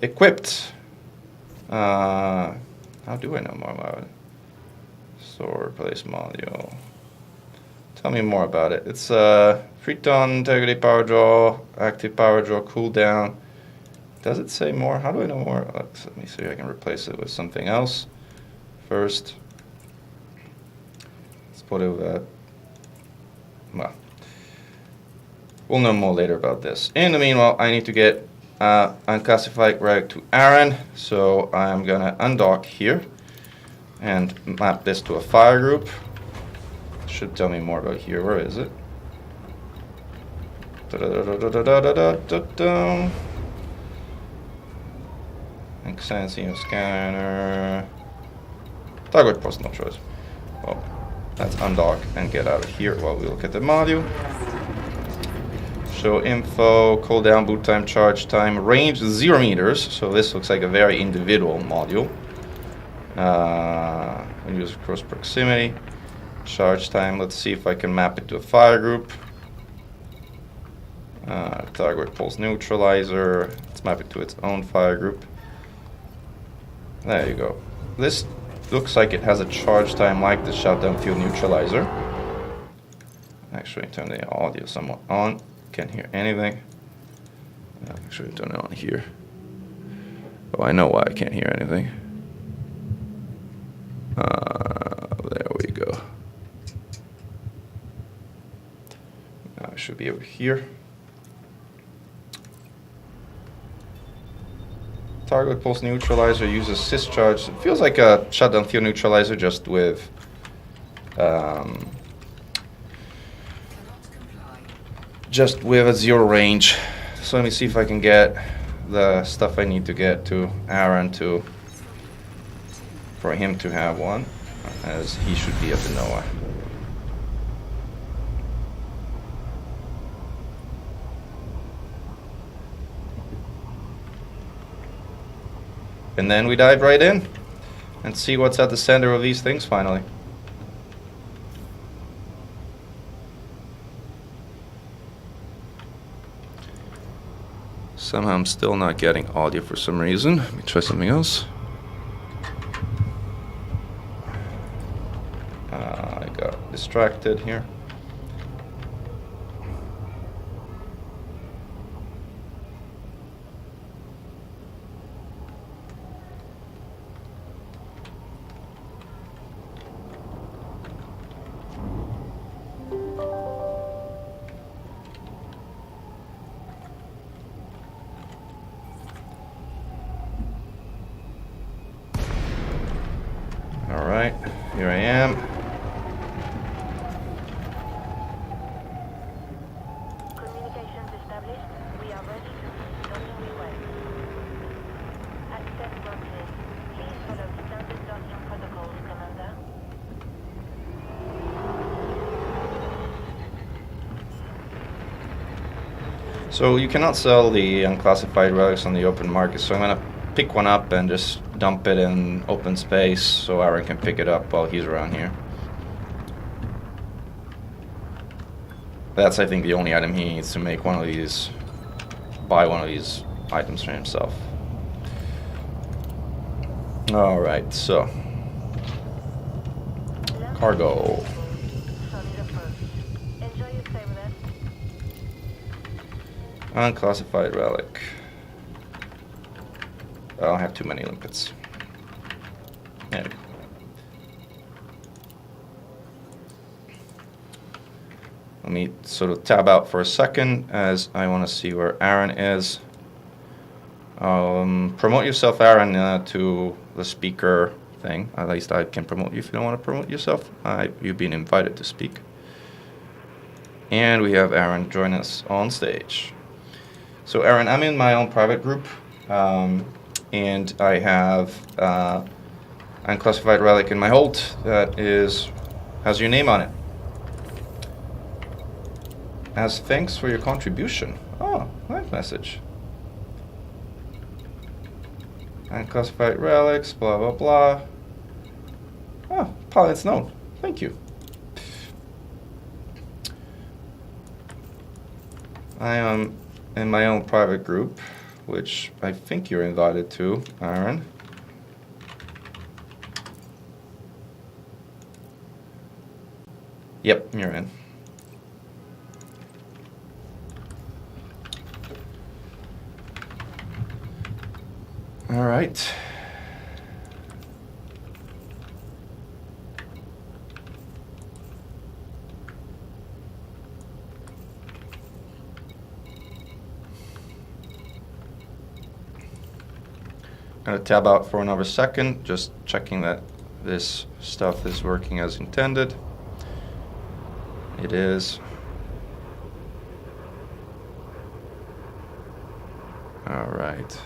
Equipped. How do I know more about it? Store, replace module. Tell me more about it. It's free ton, integrity power draw, active power draw, cooldown. Does it say more? How do I know more? Let me see if I can replace it with something else. First, let's put it with well, we'll know more later about this. In the meanwhile, I need to get unclassified relic to Aran, so I'm gonna undock here and map this to a fire group. Should tell me more about here. Where is it? Extensive scanner. Target post, no choice. Well, let's undock and get out of here while we look at the module. Show info, cooldown, boot time, charge time, range 0 meters. So this looks like a very individual module. When used close proximity. Charge time, let's see if I can map it to a fire group. Target pulse neutralizer. Let's map it to its own fire group. There you go. This looks like it has a charge time like the shutdown fuel neutralizer. Actually, turn the audio somewhat on. Can't hear anything. Actually, turn it on here. Oh, I know why I can't hear anything. There we go. Now I should be over here. Target pulse neutralizer uses discharge. It feels like a shutdown fuel neutralizer, just with a 0 range. So let me see if I can get the stuff I need to get to Aaron for him to have one, as he should be at the NOAA. And then we dive right in and see what's at the center of these things finally. Somehow I'm still not getting audio for some reason. Let me try something else. I got distracted here. Alright, here I am. Communications established. We are ready to docking request. Access granted. Please follow standard docking protocols, Commander. So you cannot sell the unclassified relics on the open market, so I'm going to pick one up and just dump it in open space so Aaron can pick it up while he's around here. That's, I think, the only item he needs to make one of these, buy one of these items for himself. Alright, so cargo. Solid approach. Enjoy your stay with us. Unclassified relic. I don't have too many limpets. There we go. Let me sort of tab out for a second as I want to see where Aaron is. Promote yourself, Aaron, to the speaker thing. At least I can promote you if you don't want to promote yourself. You've been invited to speak. And we have Aaron join us on stage. So Aaron, I'm in my own private group. And I have unclassified relic in my hold that has your name on it. As thanks for your contribution. Oh, nice message. Unclassified relics, blah blah blah. Oh, pilot's known. Thank you. I am in my own private group. which I think you're invited to, Aaron. Yep, you're in. All right. Gonna tab out for another second, just checking that this stuff is working as intended. It is. All right.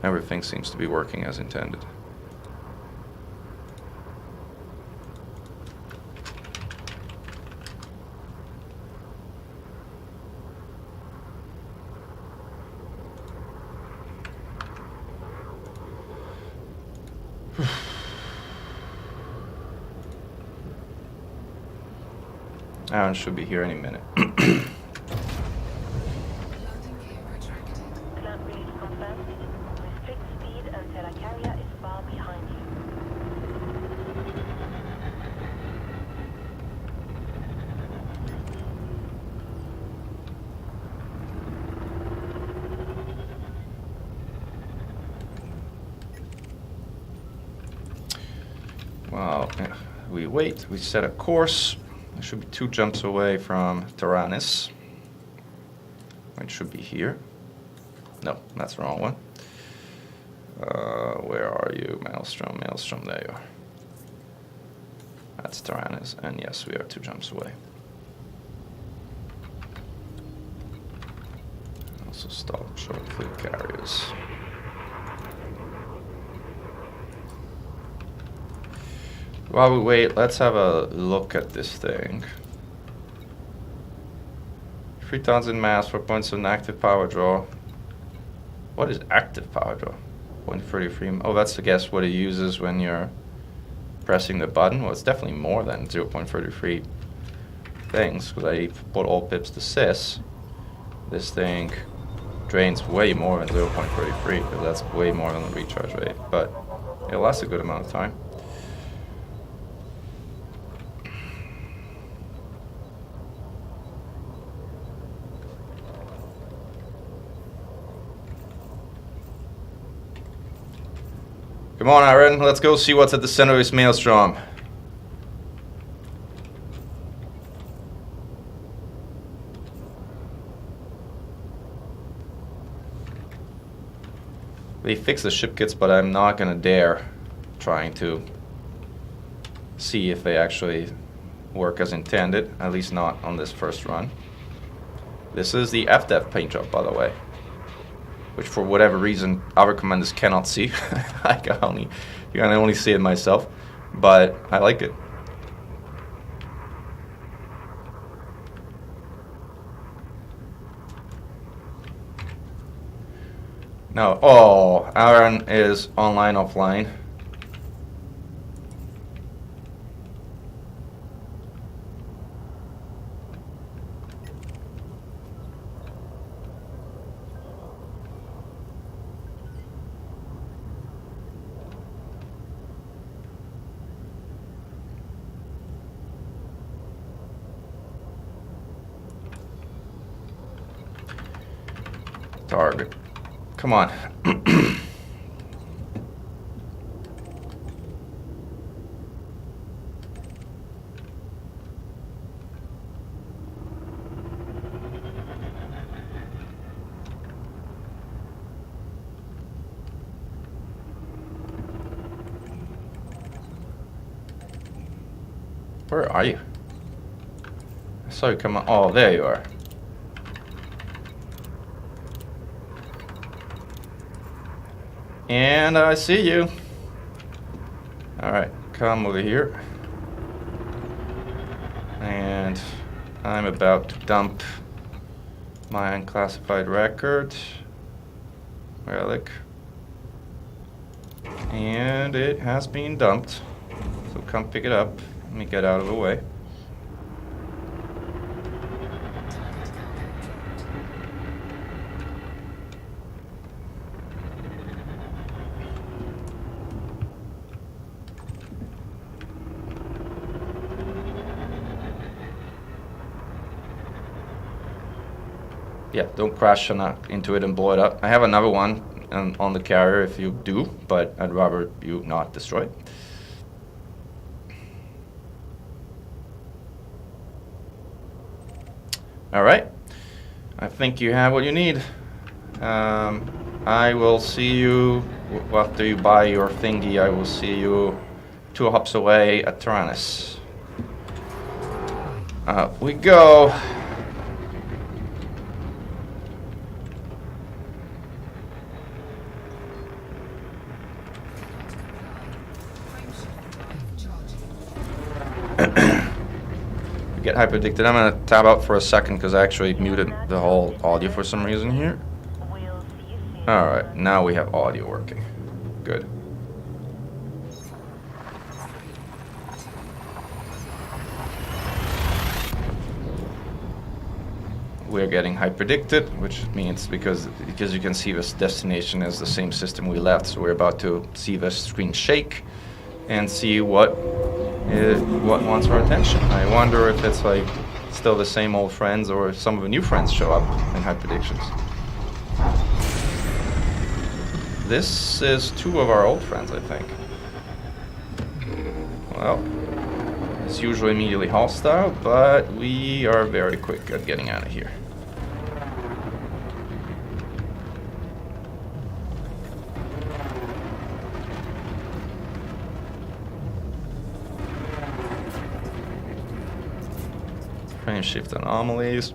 Everything seems to be working as intended. Aaron should be here any minute. Clamp release confirmed. Restrict speed until a carrier is far behind you. Well, we wait, we set a course. I should be 2 jumps away from Tyrannus. It should be here. No, that's the wrong one. Where are you, Maelstrom? Maelstrom, there you are. That's Tyrannus, and yes, we are 2 jumps away. Also stop short fleet carriers. While we wait, let's have a look at this thing. 3,000 mass, 4 points of active power draw. What is active power draw? 0.33. Oh, that's, I guess, what it uses when you're pressing the button. Well, it's definitely more than 0.33 things, because I put all pips to sys. This thing drains way more than 0.33, because that's way more than the recharge rate. But it lasts a good amount of time. Come on, Aaron, let's go see what's at the center of this Maelstrom. They fixed the ship kits, but I'm not gonna dare trying to see if they actually work as intended, at least not on this first run. This is the FDEV paint job, by the way, which for whatever reason our commanders cannot see. I can only see it myself, but I like it. No, oh, Aaron is online, offline. Target. Come on. Where are you? I saw you come on. Oh, there you are. And I see you. Alright, come over here. And I'm about to dump my unclassified record. Relic. And it has been dumped. So come pick it up. Let me get out of the way. yeah, don't crash into it and blow it up. I have another one on the carrier if you do, but I'd rather you not destroy it. All right, I think you have what you need. I will see you after you buy your thingy. I will see you 2 hops away at Tyrannus. Up we go. Get hyperdicted. I'm gonna tab out for a second because I actually muted the whole audio for some reason here. We'll see you soon. Alright, now we have audio working. Good. We're getting hyperdicted, which means because you can see this destination is the same system we left, so we're about to see the screen shake and see what wants our attention. I wonder if it's like still the same old friends or if some of the new friends show up in hyperdictions. This is 2 of our old friends, I think. Well, it's usually immediately hostile, but we are very quick at getting out of here. Frame shift anomalies.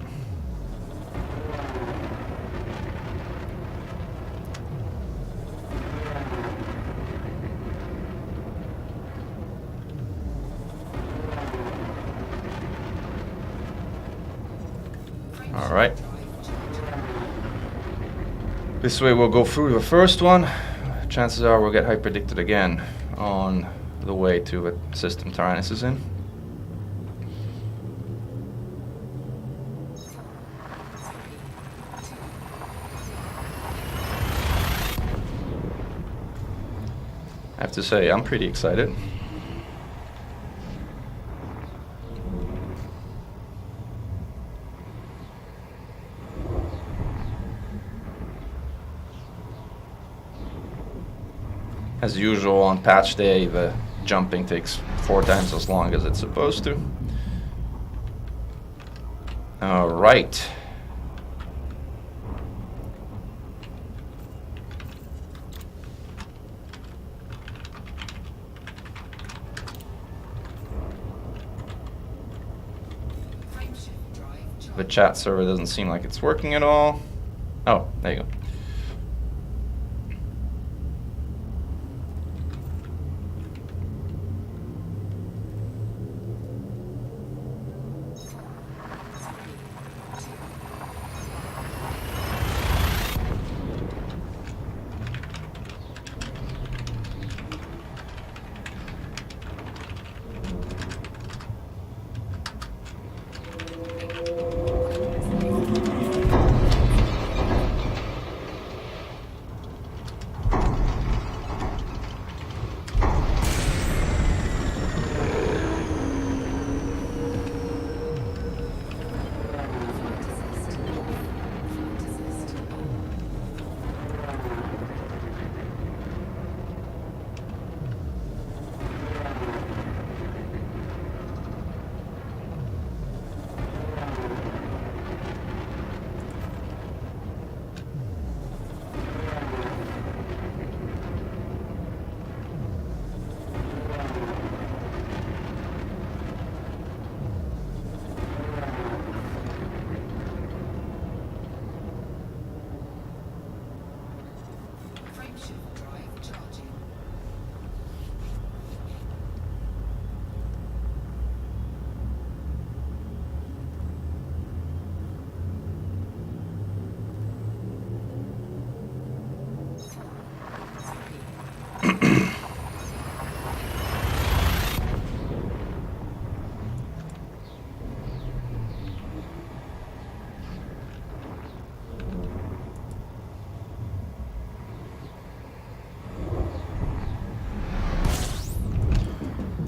All right. This way we'll go through the first one. Chances are we'll get hyperdicted again on the way to the system Tyrannus is in. I have to say, I'm pretty excited. As usual on patch day, the jumping takes 4 times as long as it's supposed to. All right. The chat server doesn't seem like it's working at all. Oh, there you go.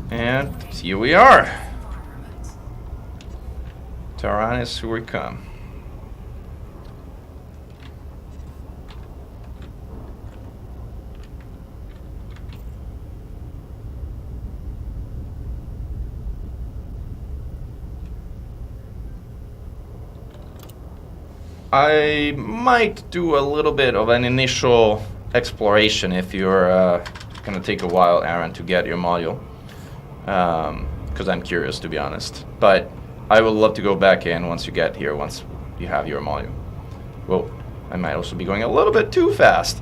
And here we are. Tyrannus, here we come. I might do a little bit of an initial exploration if you're gonna take a while, Aaron, to get your module. Because I'm curious, to be honest. But I would love to go back in once you get here, once you have your module. Whoa, I might also be going a little bit too fast.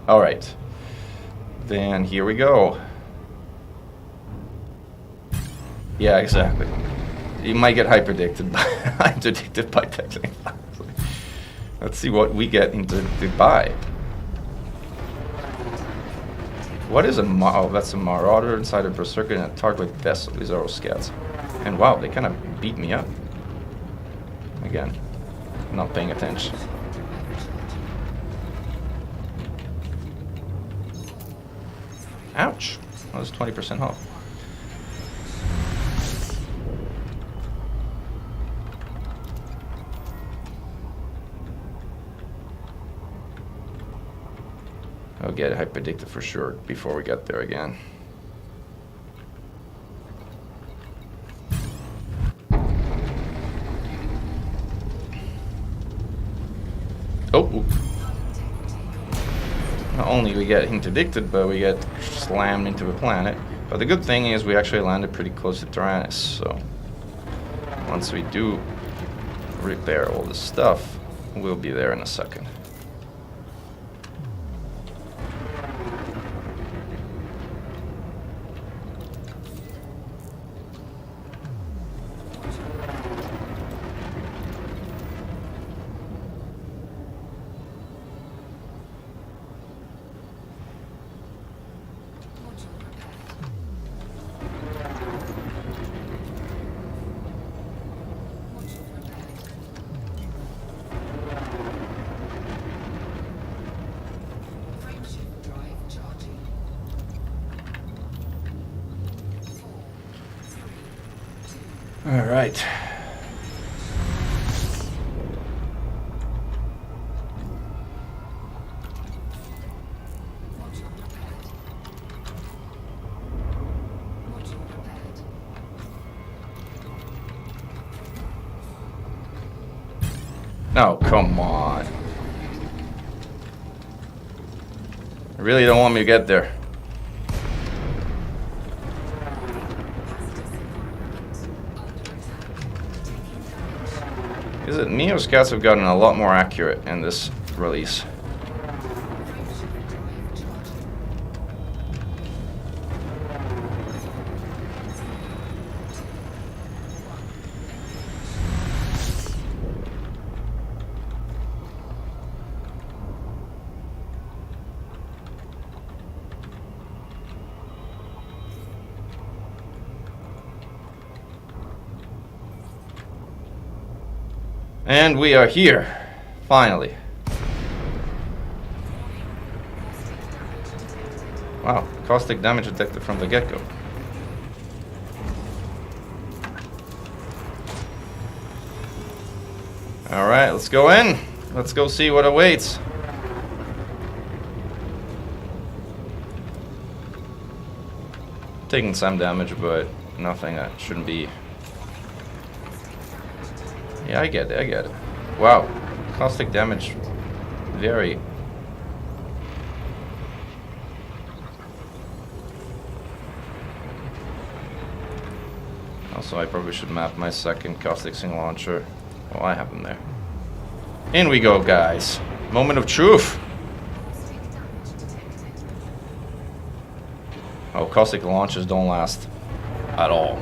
Alright. Then here we go. Yeah, exactly. You might get hyperdicted by texting. Let's see what we get interdicted by. What is a oh, that's a Marauder inside a Berserker and a target vessel. These are all scouts. And wow, they kind of beat me up. Again, not paying attention. Ouch. That was 20% off. I'll get hyperdicted for sure before we get there again. Oh! Not only we get interdicted, but we get slammed into the planet. But the good thing is we actually landed pretty close to Tyrannus, so once we do repair all this stuff, we'll be there in a second. All right. No, come on. I really don't want me to get there. Is it me or scouts have gotten a lot more accurate in this release? And we are here, finally. Wow, caustic damage detected from the get-go. Alright, let's go in. Let's go see what awaits. Taking some damage, but nothing that shouldn't be. Yeah, I get it, I get it. Wow, caustic damage, very. Also, I probably should map my second caustic sing launcher. Oh, I have them there. In we go, guys. Moment of truth. Oh, caustic launchers don't last at all.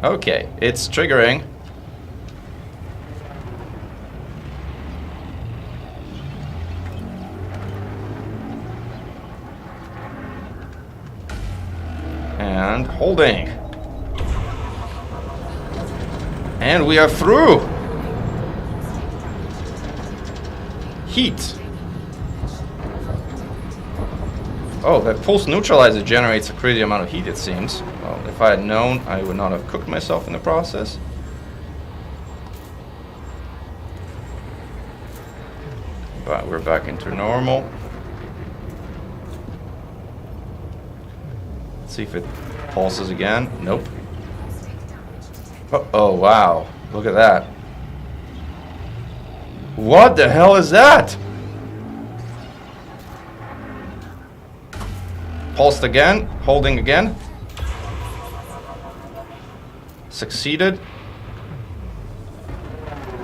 Okay, it's triggering. And holding. And we are through. Heat. Oh, that pulse neutralizer generates a crazy amount of heat, it seems. Well, if I had known, I would not have cooked myself in the process. But we're back into normal. Let's see if it pulses again. Nope. Oh, wow. Look at that. What the hell is that? Pulsed again. Holding again. Succeeded.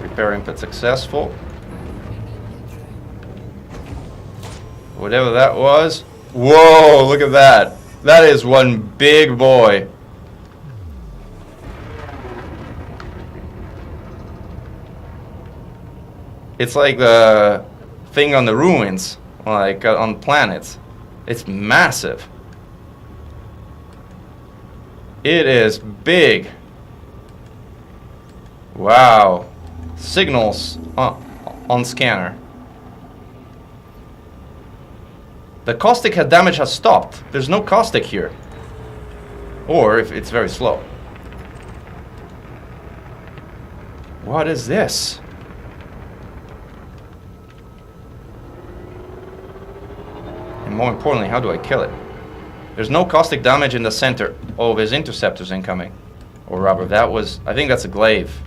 Repair input successful. Whatever that was. Whoa, look at that. That is one big boy. It's like the thing on the ruins, like on planets. It's massive. It is big. Wow. Signals on scanner. The caustic damage has stopped. There's no caustic here. Or if it's very slow. What is this? And more importantly, how do I kill it? There's no caustic damage in the center. Oh, there's interceptors incoming. Or rubber. That was... I think that's a glaive.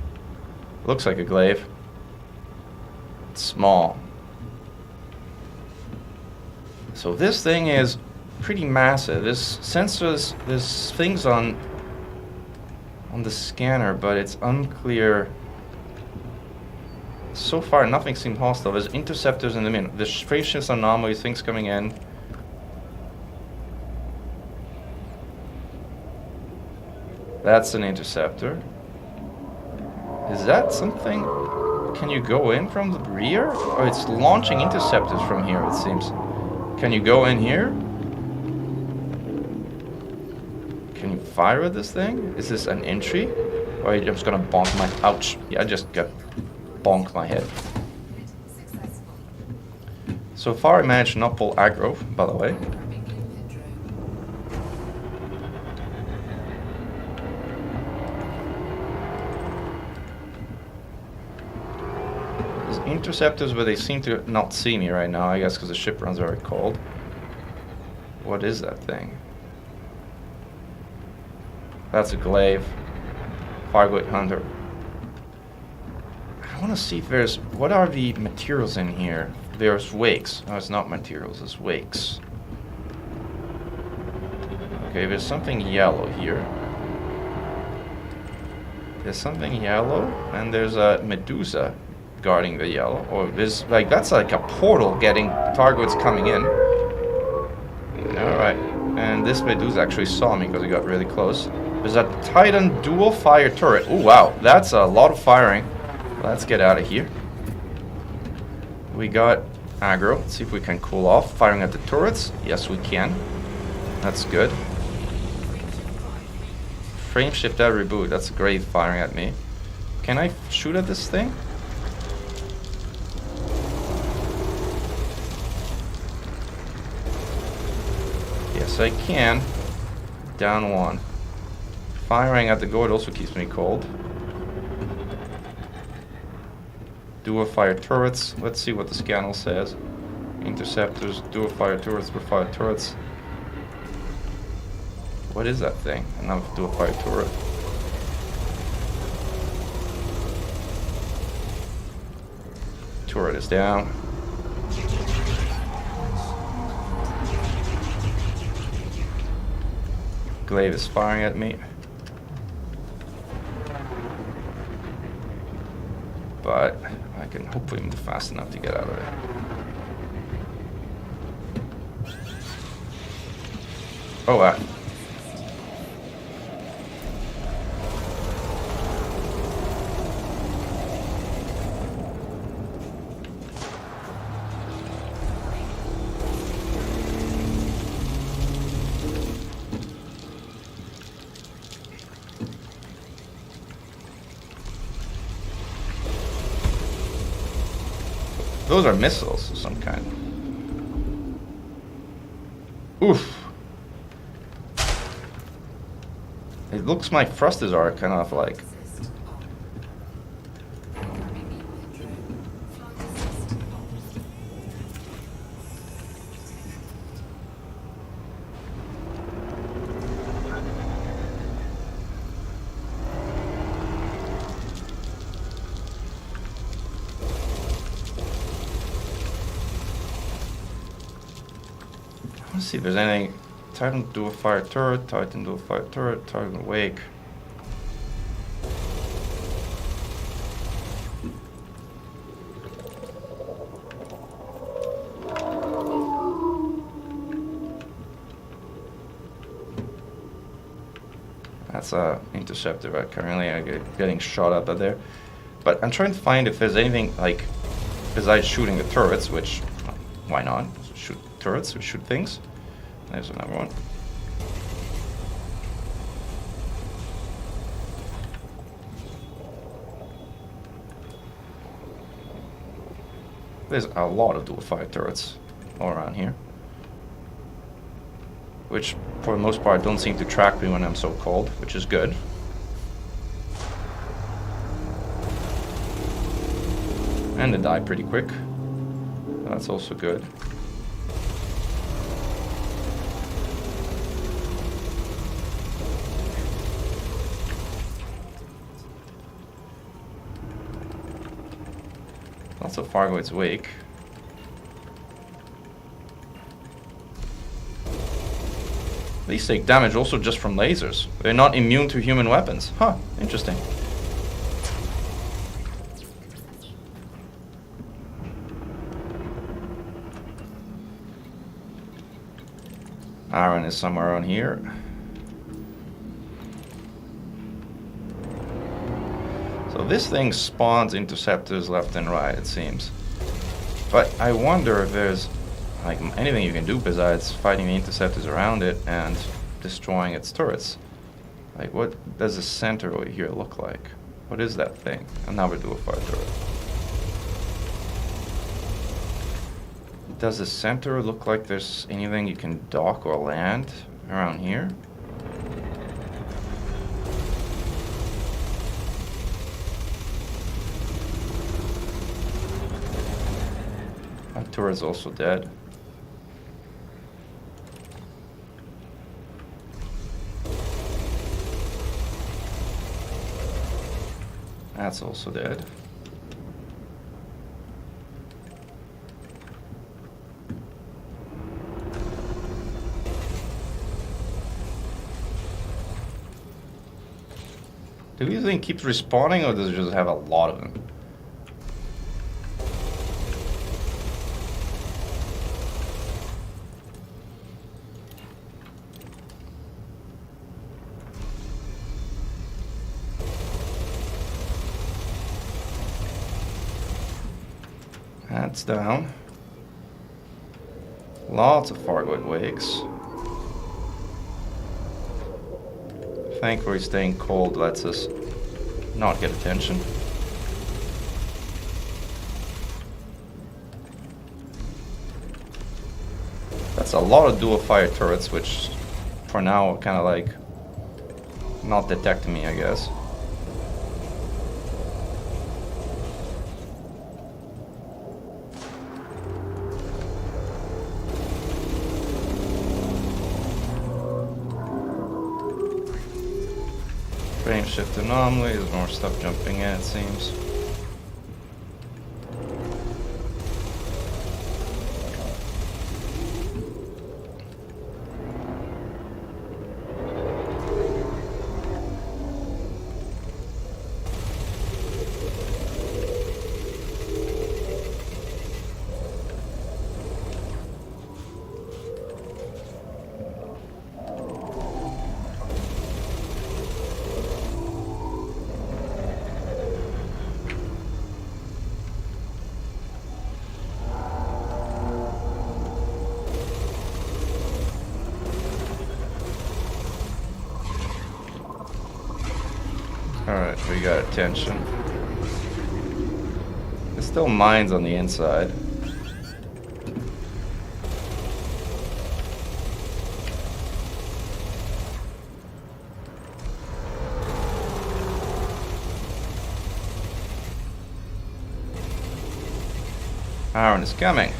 Looks like a glaive. It's small. So this thing is pretty massive. There's sensors, there's things on the scanner, but it's unclear. So far, nothing seemed hostile. There's interceptors in the middle. There's strangeness anomaly, things coming in. That's an interceptor. Is that something? Can you go in from the rear? Oh, it's launching interceptors from here, it seems. Can you go in here? Can you fire at this thing? Is this an entry? Or are you just gonna bonk my... Ouch. Yeah, I just got bonked my head. So far I managed to not pull aggro, by the way. There's interceptors, but they seem to not see me right now, I guess because the ship runs very cold. What is that thing? That's a glaive. Fargoid Hunter. I want to see if there's... What are the materials in here? There's wakes. No, it's not materials, it's wakes. Okay, there's something yellow here. There's something yellow, and there's a Medusa guarding the yellow. Or there's, like, that's like a portal getting targets coming in. Alright, and this Medusa actually saw me because he got really close. There's a Titan dual fire turret. Oh wow, that's a lot of firing. Let's get out of here. We got aggro. Let's see if we can cool off. Firing at the turrets. Yes, we can. That's good. Frame shift out reboot. That's great firing at me. Can I shoot at this thing? Yes, I can. Down one. Firing at the gourd also keeps me cold. Dual fire turrets. Let's see what the scanner says. Interceptors, dual fire turrets, dual fire turrets. What is that thing? Another dual fire turret. Turret is down. Glaive is firing at me. But I can hopefully move fast enough to get out of there. Oh wow. Those are missiles of some kind. Oof. It looks my thrusters are kind of like... Let's see if there's anything. Titan dual fire turret, Titan dual fire turret, Titan wake. That's a interceptor, right? Currently I'm getting shot at there. But I'm trying to find if there's anything like, besides shooting the turrets, which, why not? Shoot turrets, we shoot things. There's another one. There's a lot of dual fire turrets all around here, which for the most part don't seem to track me when I'm so cold, which is good. And they die pretty quick. That's also good. Lots of Fargoid's Wake. These take damage also just from lasers. They're not immune to human weapons. Huh, interesting. Aaron is somewhere around here. So this thing spawns interceptors left and right, it seems. But I wonder if there's like anything you can do besides fighting the interceptors around it and destroying its turrets. Like, what does the center over here look like? What is that thing? Another dual fire turret. Does the center look like there's anything you can dock or land around here? That turret's also dead. That's also dead. Do you think it keeps respawning, or does it just have a lot of them? That's down. Lots of Fargoid Wakes. Thankfully, staying cold lets us not get attention. That's a lot of dual fire turrets, which for now are kind of like not detecting me, I guess. Frame shift anomaly, there's more stuff jumping in, it seems. Alright, we got attention. There's still mines on the inside. Aaron is coming.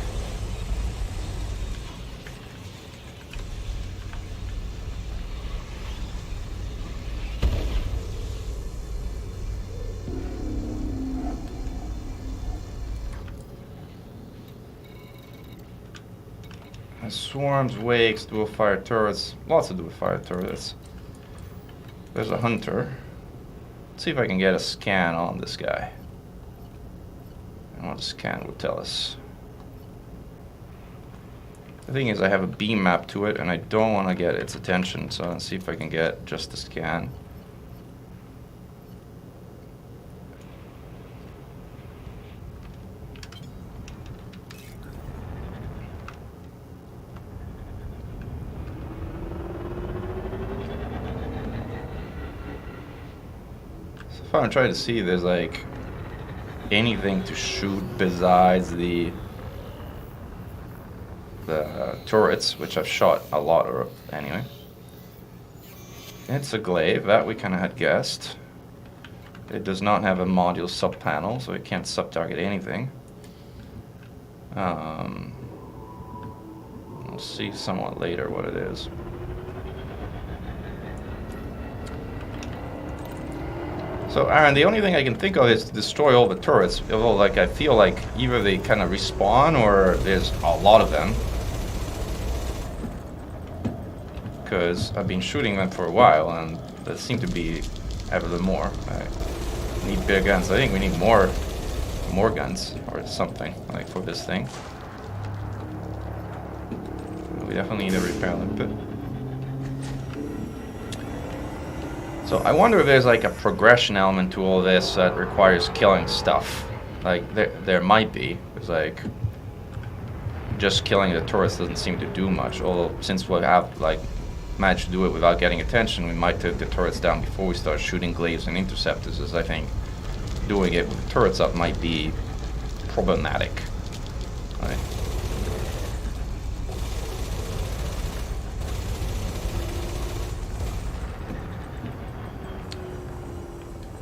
Swarms, wakes, dual fire turrets. Lots of dual fire turrets. There's a hunter. Let's see if I can get a scan on this guy. And what the scan will tell us. The thing is, I have a beam map to it, and I don't want to get its attention, so let's see if I can get just a scan. So if I'm trying to see if there's like anything to shoot besides the turrets, which I've shot a lot of anyway. It's a glaive, that we kind of had guessed. It does not have a module sub-panel, so it can't sub-target anything. We'll see somewhat later what it is. So Aaron, the only thing I can think of is to destroy all the turrets. Although, like, I feel like either they kind of respawn or there's a lot of them. Because I've been shooting them for a while, and there seem to be ever more. I need bigger guns. I think we need more guns or something like for this thing. We definitely need a repair limpet. So I wonder if there's like a progression element to all this that requires killing stuff. Like there might be. It's like just killing the turrets doesn't seem to do much. Although since we have like managed to do it without getting attention, we might take the turrets down before we start shooting glaives and interceptors, as I think doing it with the turrets up might be problematic. Right.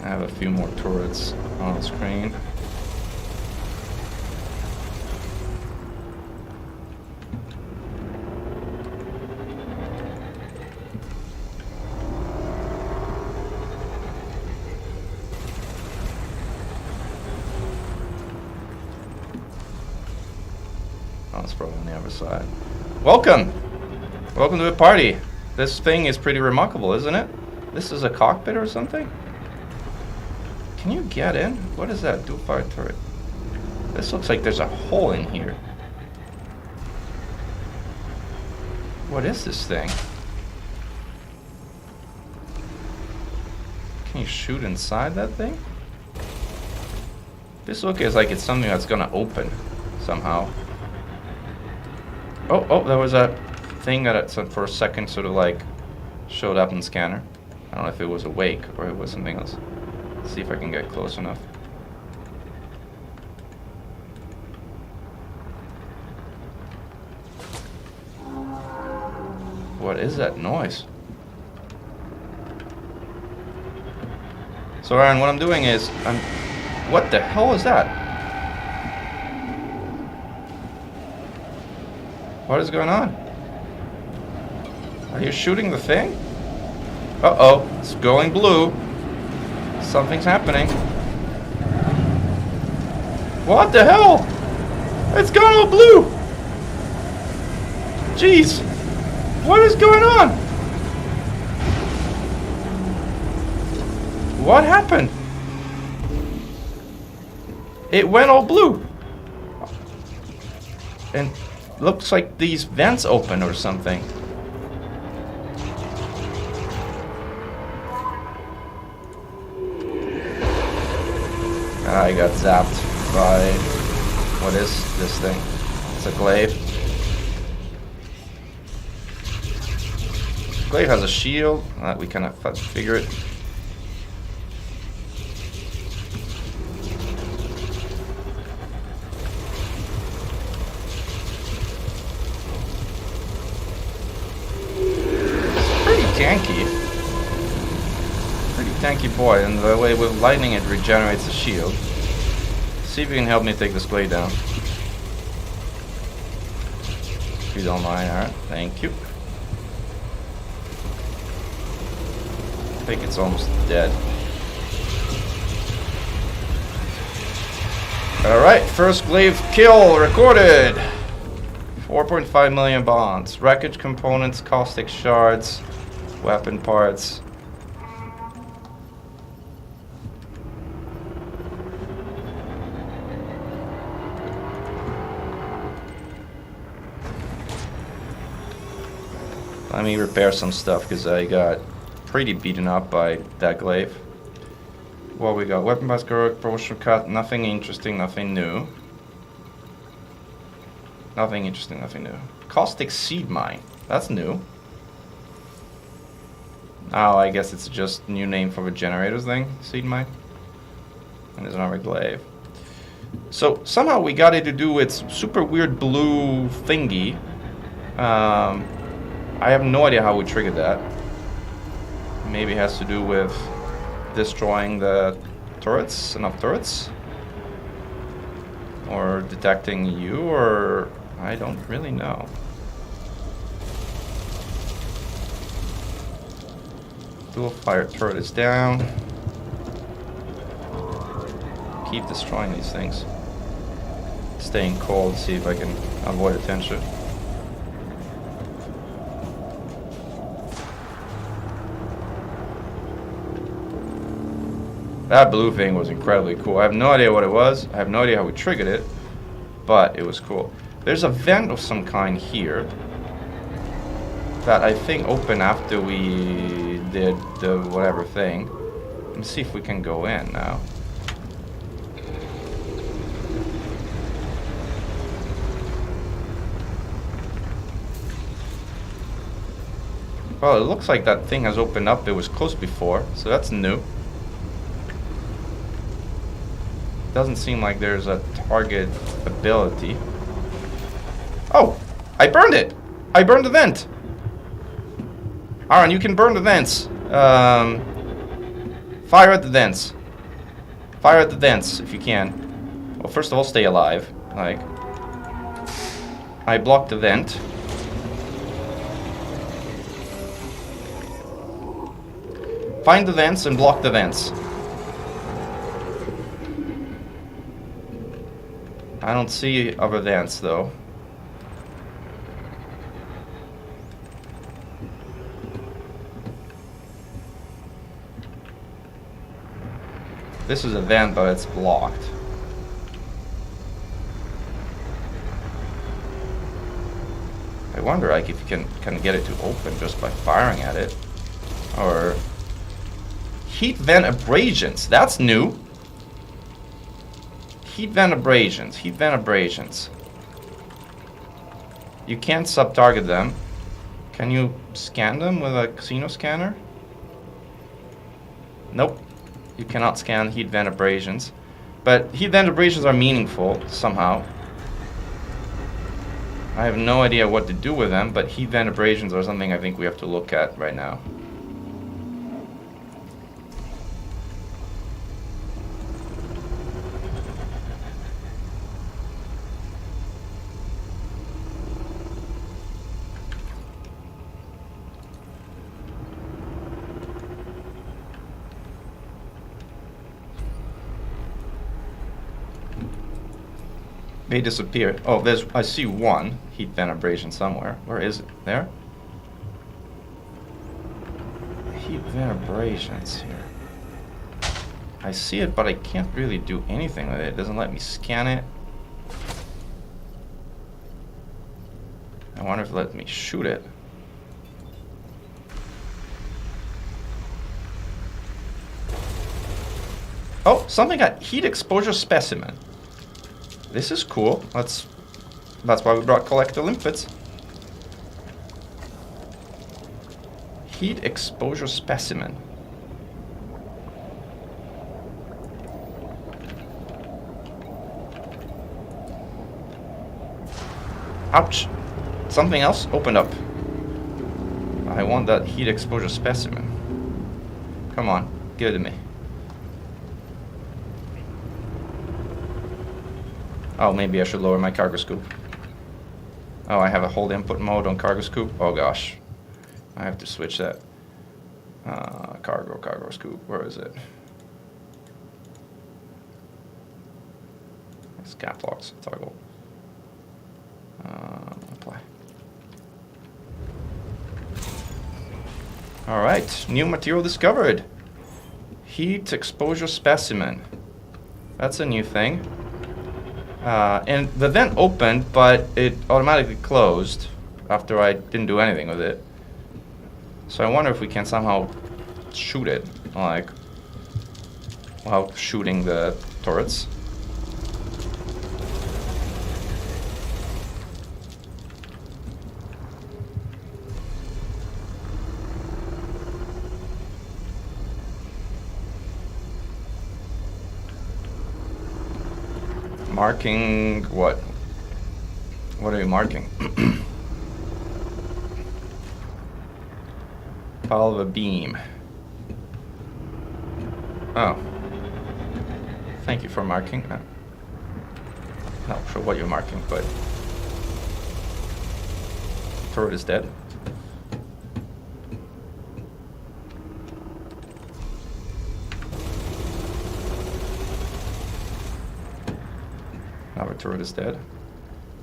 I have a few more turrets on the screen. Oh, it's probably on the other side. Welcome! Welcome to the party. This thing is pretty remarkable, isn't it? This is a cockpit or something? Can you get in? What is that? Dual fire turret. This looks like there's a hole in here. What is this thing? Can you shoot inside that thing? This looks like it's something that's gonna open somehow. Oh, there was a thing that for a second sort of like showed up in the scanner. I don't know if it was a wake or it was something else. Let's see if I can get close enough. What is that noise? So Aaron, what I'm doing is, what the hell is that? What is going on? Are you shooting the thing? Uh-oh, it's going blue. Something's happening. What the hell? It's going all blue! Jeez! What is going on? What happened? It went all blue. And looks like these vents open or something. I got zapped by... what is this thing? It's a glaive. Glaive has a shield. We kind of figure it. Tanky boy, and the way with lightning it regenerates the shield. See if you can help me take this glaive down. If you don't mind, alright, thank you. I think it's almost dead. Alright, first glaive kill recorded! 4.5 million bonds. Wreckage components, caustic shards, weapon parts. Let me repair some stuff because I got pretty beaten up by that glaive. What we got? Weapon basket, promotional cut, nothing interesting, nothing new. Nothing interesting, nothing new. Caustic seed mine, that's new. Oh, I guess it's just new name for the generators thing, seed mine. And there's another glaive. So somehow we got it to do its super weird blue thingy. I have no idea how we triggered that. Maybe it has to do with destroying the turrets, enough turrets? Or detecting you, or I don't really know. Dual fire turret is down. Keep destroying these things. Staying cold, see if I can avoid attention. That blue thing was incredibly cool. I have no idea what it was. I have no idea how we triggered it, but it was cool. There's a vent of some kind here that I think opened after we did the whatever thing. Let's see if we can go in now. Well, it looks like that thing has opened up. It was closed before, so that's new. Doesn't seem like there's a target ability. Oh! I burned it! I burned the vent! Aaron, you can burn the vents. Fire at the vents. Fire at the vents, if you can. Well, first of all, stay alive. Like... I blocked the vent. Find the vents and block the vents. I don't see other vents though. This is a vent, but it's blocked. I wonder, like, if you can get it to open just by firing at it, or heat vent abrasions. That's new. Heat vent abrasions. Heat vent abrasions. You can't sub-target them. Can you scan them with a casino scanner? Nope. You cannot scan heat vent abrasions. But heat vent abrasions are meaningful somehow. I have no idea what to do with them, but heat vent abrasions are something I think we have to look at right now. They disappear. Oh, I see one heat vent abrasion somewhere. Where is it? There? Heat vent abrasions here. I see it, but I can't really do anything with it. It doesn't let me scan it. I wonder if it lets me shoot it. Oh, something got heat exposure specimen. This is cool. That's why we brought collector limpets. Heat exposure specimen. Ouch. Something else opened up. I want that heat exposure specimen. Come on, give it to me. Oh, maybe I should lower my cargo scoop. Oh, I have a hold input mode on cargo scoop. Oh gosh. I have to switch that. Cargo scoop. Where is it? Cap locks. Toggle. Apply. Alright, new material discovered. Heat exposure specimen. That's a new thing. And the vent opened, but it automatically closed after I didn't do anything with it. So I wonder if we can somehow shoot it, like, while shooting the turrets. Marking what? What are you marking? Pile of a beam. Oh. Thank you for marking. Not sure what you're marking, but turret is dead. Our turret is dead.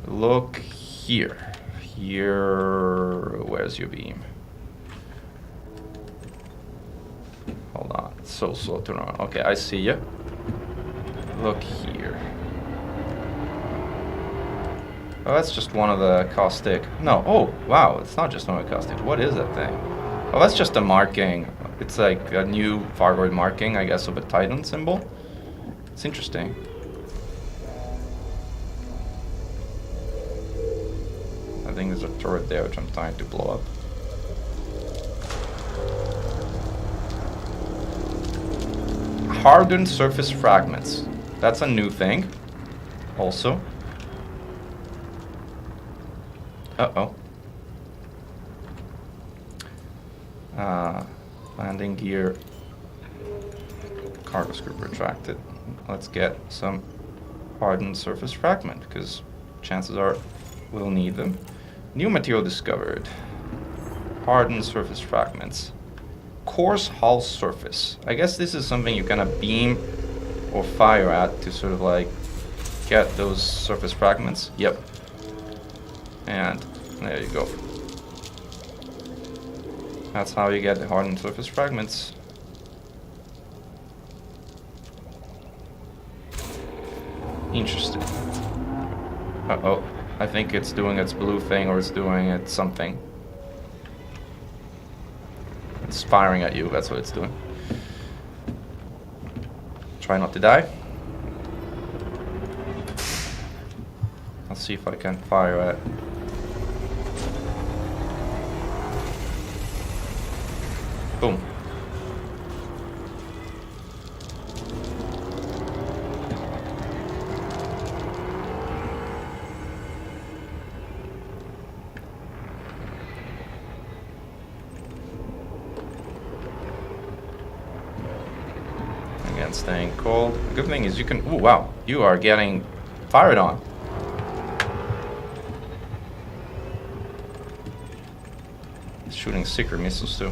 Look here. Here. Where's your beam? Hold on. It's so slow to turn around. Okay, I see you. Look here. Oh, that's just one of the caustic. No. Oh, wow. It's not just one of the caustic. What is that thing? Oh, that's just a marking. It's like a new Fargoid marking, I guess, of a Titan symbol. It's interesting. I think there's a turret there which I'm trying to blow up. Hardened surface fragments. That's a new thing. Also. Uh-oh. Landing gear. Cargo scoop retracted. Let's get some hardened surface fragment, because chances are we'll need them. New material discovered. Hardened surface fragments. Coarse hull surface. I guess this is something you kind of beam or fire at to sort of like get those surface fragments. Yep. And there you go. That's how you get the hardened surface fragments. Interesting. Uh-oh. I think it's doing its blue thing, or it's doing its something. It's firing at you, that's what it's doing. Try not to die. I'll see if I can fire at it. Boom. Again, staying cold. The good thing is you can... Ooh, wow. You are getting fired on. It's shooting secret missiles too.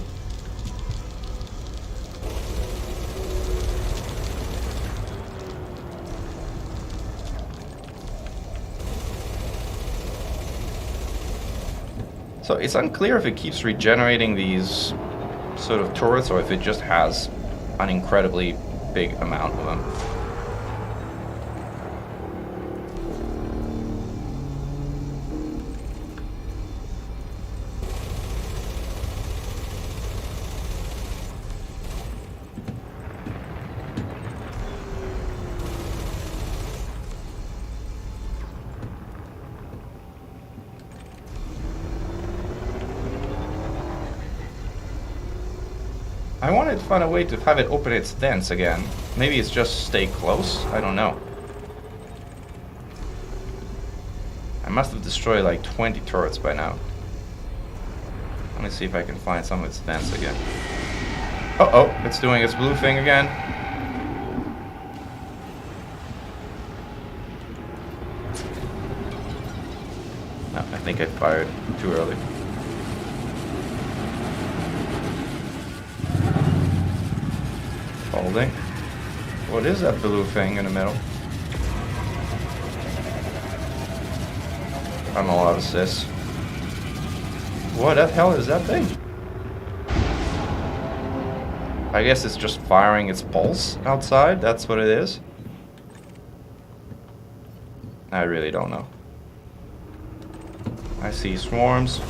So it's unclear if it keeps regenerating these sort of turrets or if it just has an incredibly big amount of them. I wanted to find a way to have it open its vents again. Maybe it's just stay close? I don't know. I must have destroyed like 20 turrets by now. Let me see if I can find some of its vents again. Uh-oh, it's doing its blue thing again. No, I think I fired too early. Holding. What is that blue thing in the middle? I'm all out of sis. What the hell is that thing? I guess it's just firing its pulse outside. That's what it is. I really don't know. I see swarms.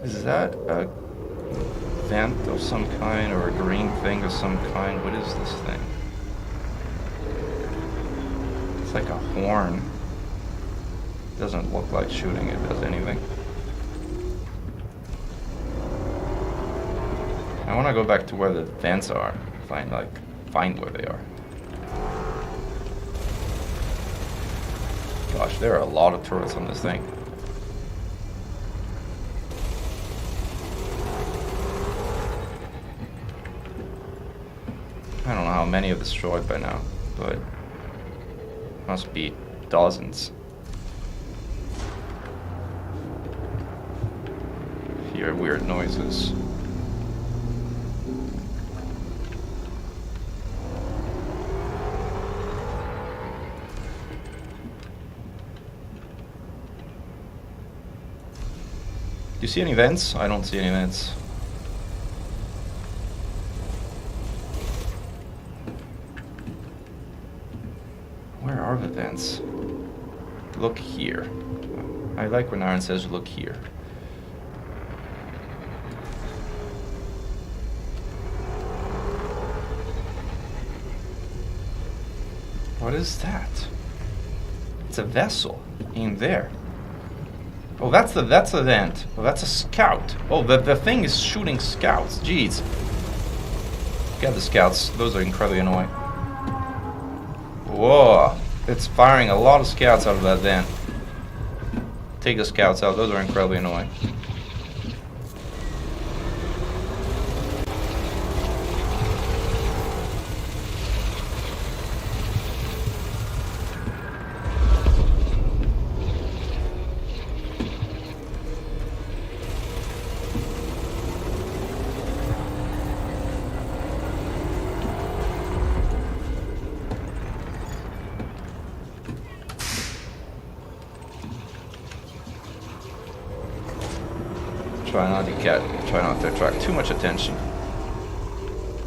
Is that a vent of some kind or a green thing of some kind? What is this thing? It's like a horn. Doesn't look like shooting it does anything. I want to go back to where the vents are. Find where they are. Gosh, there are a lot of turrets on this thing. I don't know how many are destroyed by now, but must be dozens. Hear weird noises. Do you see any vents? I don't see any vents. Where are the vents? Look here. I like when Aaron says look here. What is that? It's a vessel in there. Oh, that's a vent. Oh, that's a scout. Oh, the thing is shooting scouts. Jeez. Get the scouts. Those are incredibly annoying. Whoa. It's firing a lot of scouts out of that vent. Take the scouts out. Those are incredibly annoying. Try not to attract too much attention.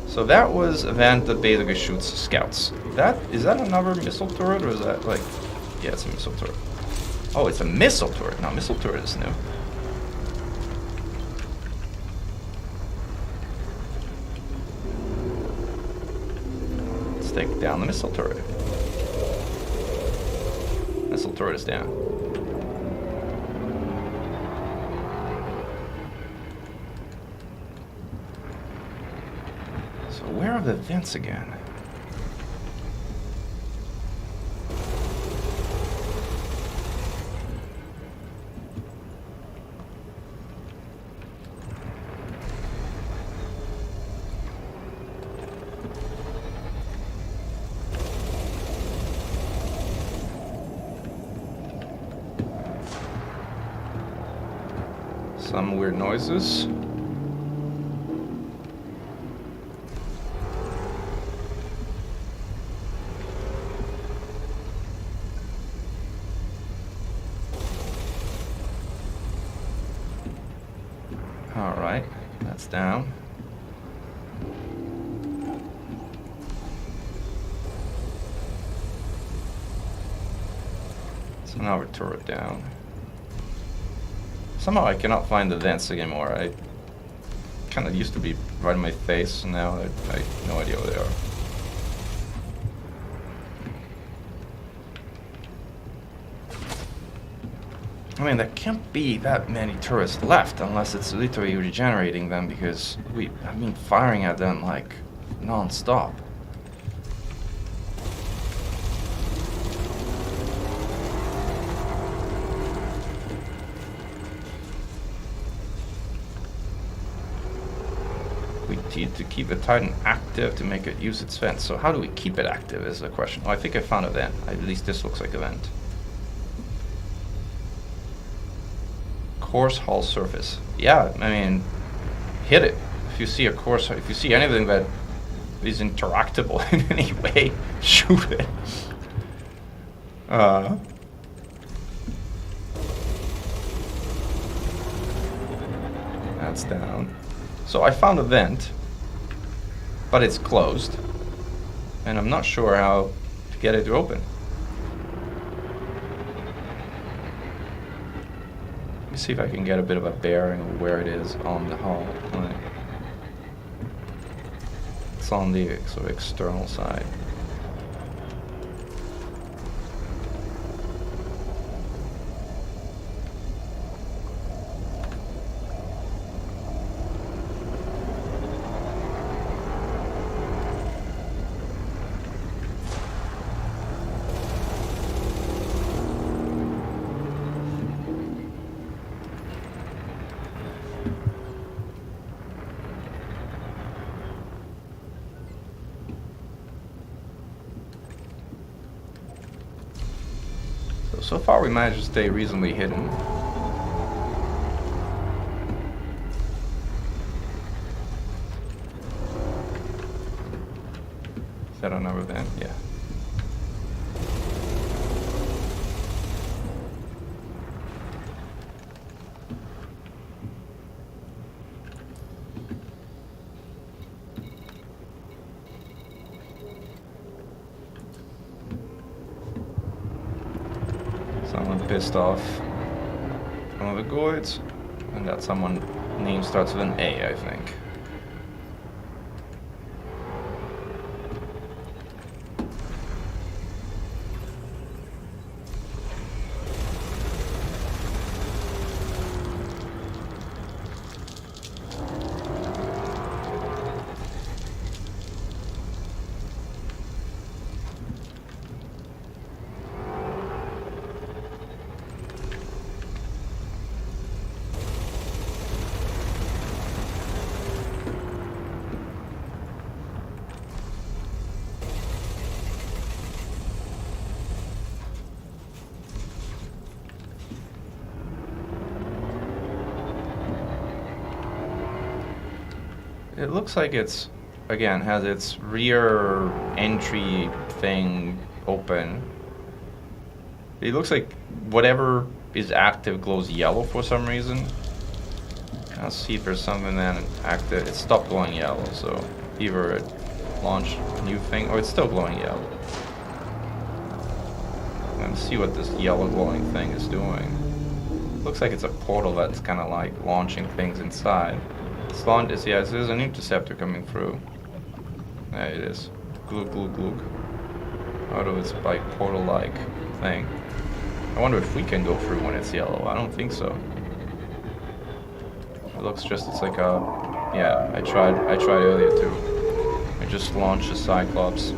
So that was a vent that basically shoots scouts. Is that another missile turret, or is that like... Yeah, it's a missile turret. Oh, it's a missile turret. No, missile turret is new. Let's take down the missile turret. Missile turret is down. Where are the vents again? Some weird noises. Alright, that's down. So now we're turret down. Somehow I cannot find the vents anymore. I kind of used to be right in my face, and now I have no idea where they are. I mean, there can't be that many turrets left unless it's literally regenerating them, because I've been firing at them like non-stop. ability to keep the Titan active to make it use its vent. So how do we keep it active is the question. Oh, I think I found a vent. At least this looks like a vent. Coarse hull surface. Yeah, I mean, hit it. If you see a coarse, if you see anything that is interactable in any way, shoot it. That's down. So I found a vent, but it's closed, and I'm not sure how to get it to open. Let me see if I can get a bit of a bearing of where it is on the hull. It's on the sort of external side. So far we managed to stay reasonably hidden. Is that another vent? Yeah. Someone pissed off one of the goids, and that someone name starts with an A, I think. It looks like it's, again, has its rear entry thing open. It looks like whatever is active glows yellow for some reason. I'll see if there's something then active. It stopped glowing yellow, so either it launched a new thing or it's still glowing yellow. Let's see what this yellow glowing thing is doing. Looks like it's a portal that's kind of like launching things inside. Yeah, there's an interceptor coming through. There it is. Glug, glug, glug. Out of its like portal-like thing. I wonder if we can go through when it's yellow. I don't think so. It looks just, it's like a, yeah, I tried earlier too. I just launched a Cyclops.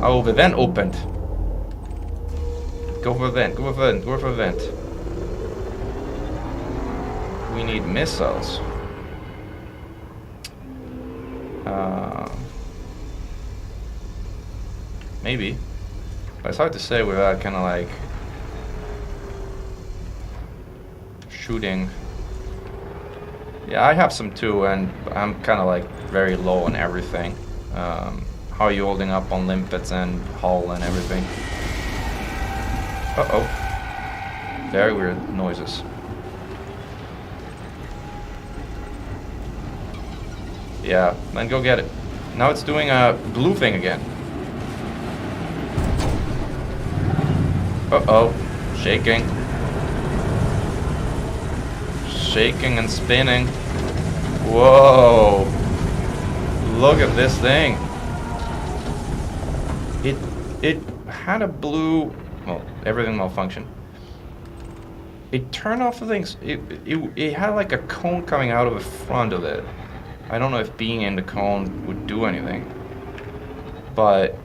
Oh, the vent opened. Go for a vent, go for a vent, go for a vent. We need missiles. Maybe. But it's hard to say without kind of like shooting. Yeah, I have some too, and I'm kind of like very low on everything. How are you holding up on limpets and hull and everything? Uh-oh. Very weird noises. Yeah, then go get it. Now it's doing a blue thing again. Uh-oh. Shaking. Shaking and spinning. Whoa. Look at this thing. It had a blue... Well, everything malfunctioned. It turned off the things. It had like a cone coming out of the front of it. I don't know if being in the cone would do anything, but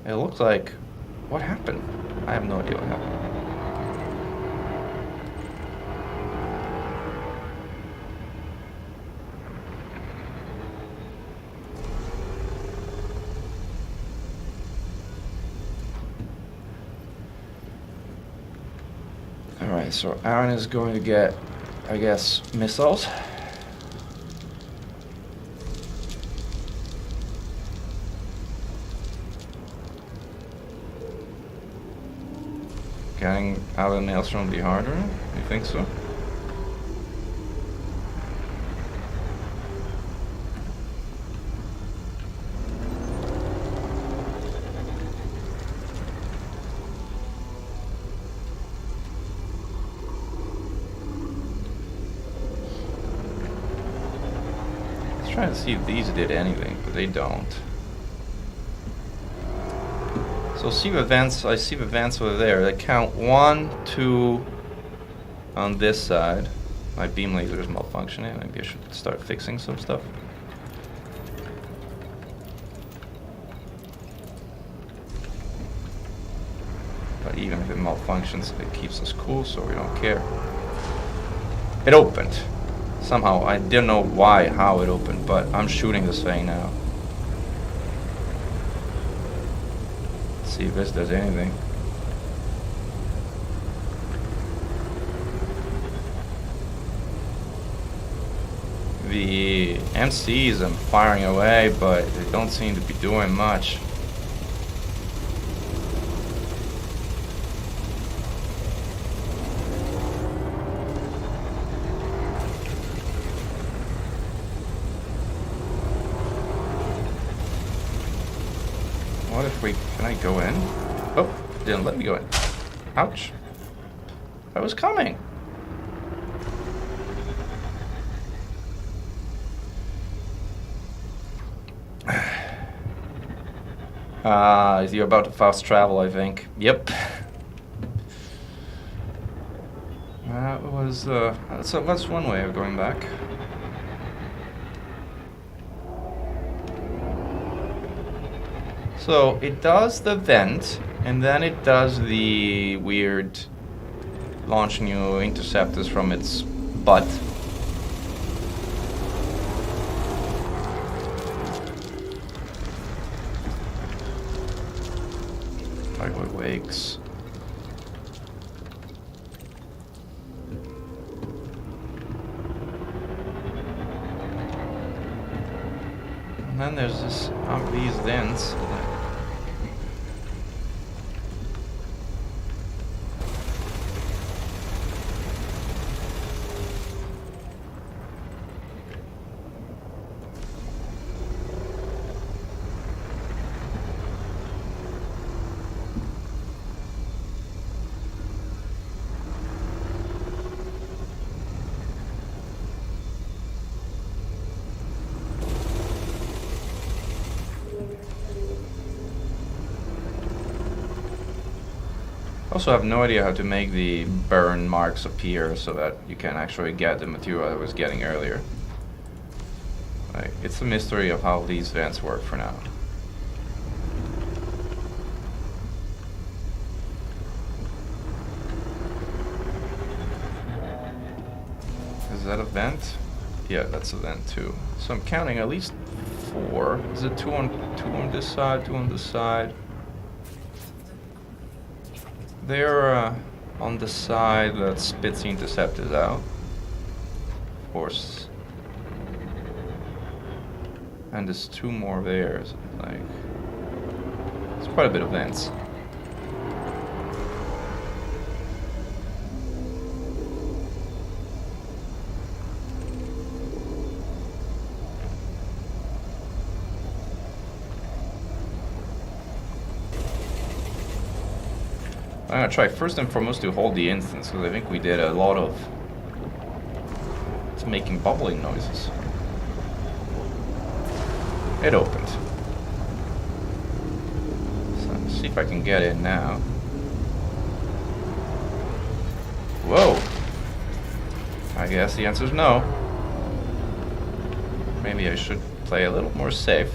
it looks like What happened? I have no idea what happened. Alright, so Aaron is going to get, I guess, missiles. Getting out of the Maelstrom will be harder? You think so? Let's try to see if these did anything, but they don't. So see the vents, I see the vents over there. They count 1, 2 on this side. My beam laser is malfunctioning. Maybe I should start fixing some stuff. But even if it malfunctions, it keeps us cool, so we don't care. It opened. Somehow, I didn't know why, how it opened, but I'm shooting this thing now. See if this does anything. The MCs I'm firing away, but they don't seem to be doing much. What if we... Can I go in? Oh, didn't let me go in. Ouch. I was coming. You're about to fast travel, I think. Yep. That was, that's one way of going back. So it does the vent, and then it does the weird launch new interceptors from its butt. Like wakes. And then there's this these vents. Also have no idea how to make the burn marks appear so that you can actually get the material I was getting earlier. Like, it's a mystery of how these vents work for now. Is that a vent? Yeah, that's a vent too. So I'm counting at least 4. Is it 2 on this side, 2 on this side? They're on the side that spits the interceptors out. Of course. And there's 2 more there. So like, it's quite a bit of vents. I'm gonna try first and foremost to hold the instance, because I think we did a lot of... It's making bubbling noises. It opened. So let's see if I can get in now. Whoa! I guess the answer is no. Maybe I should play a little more safe.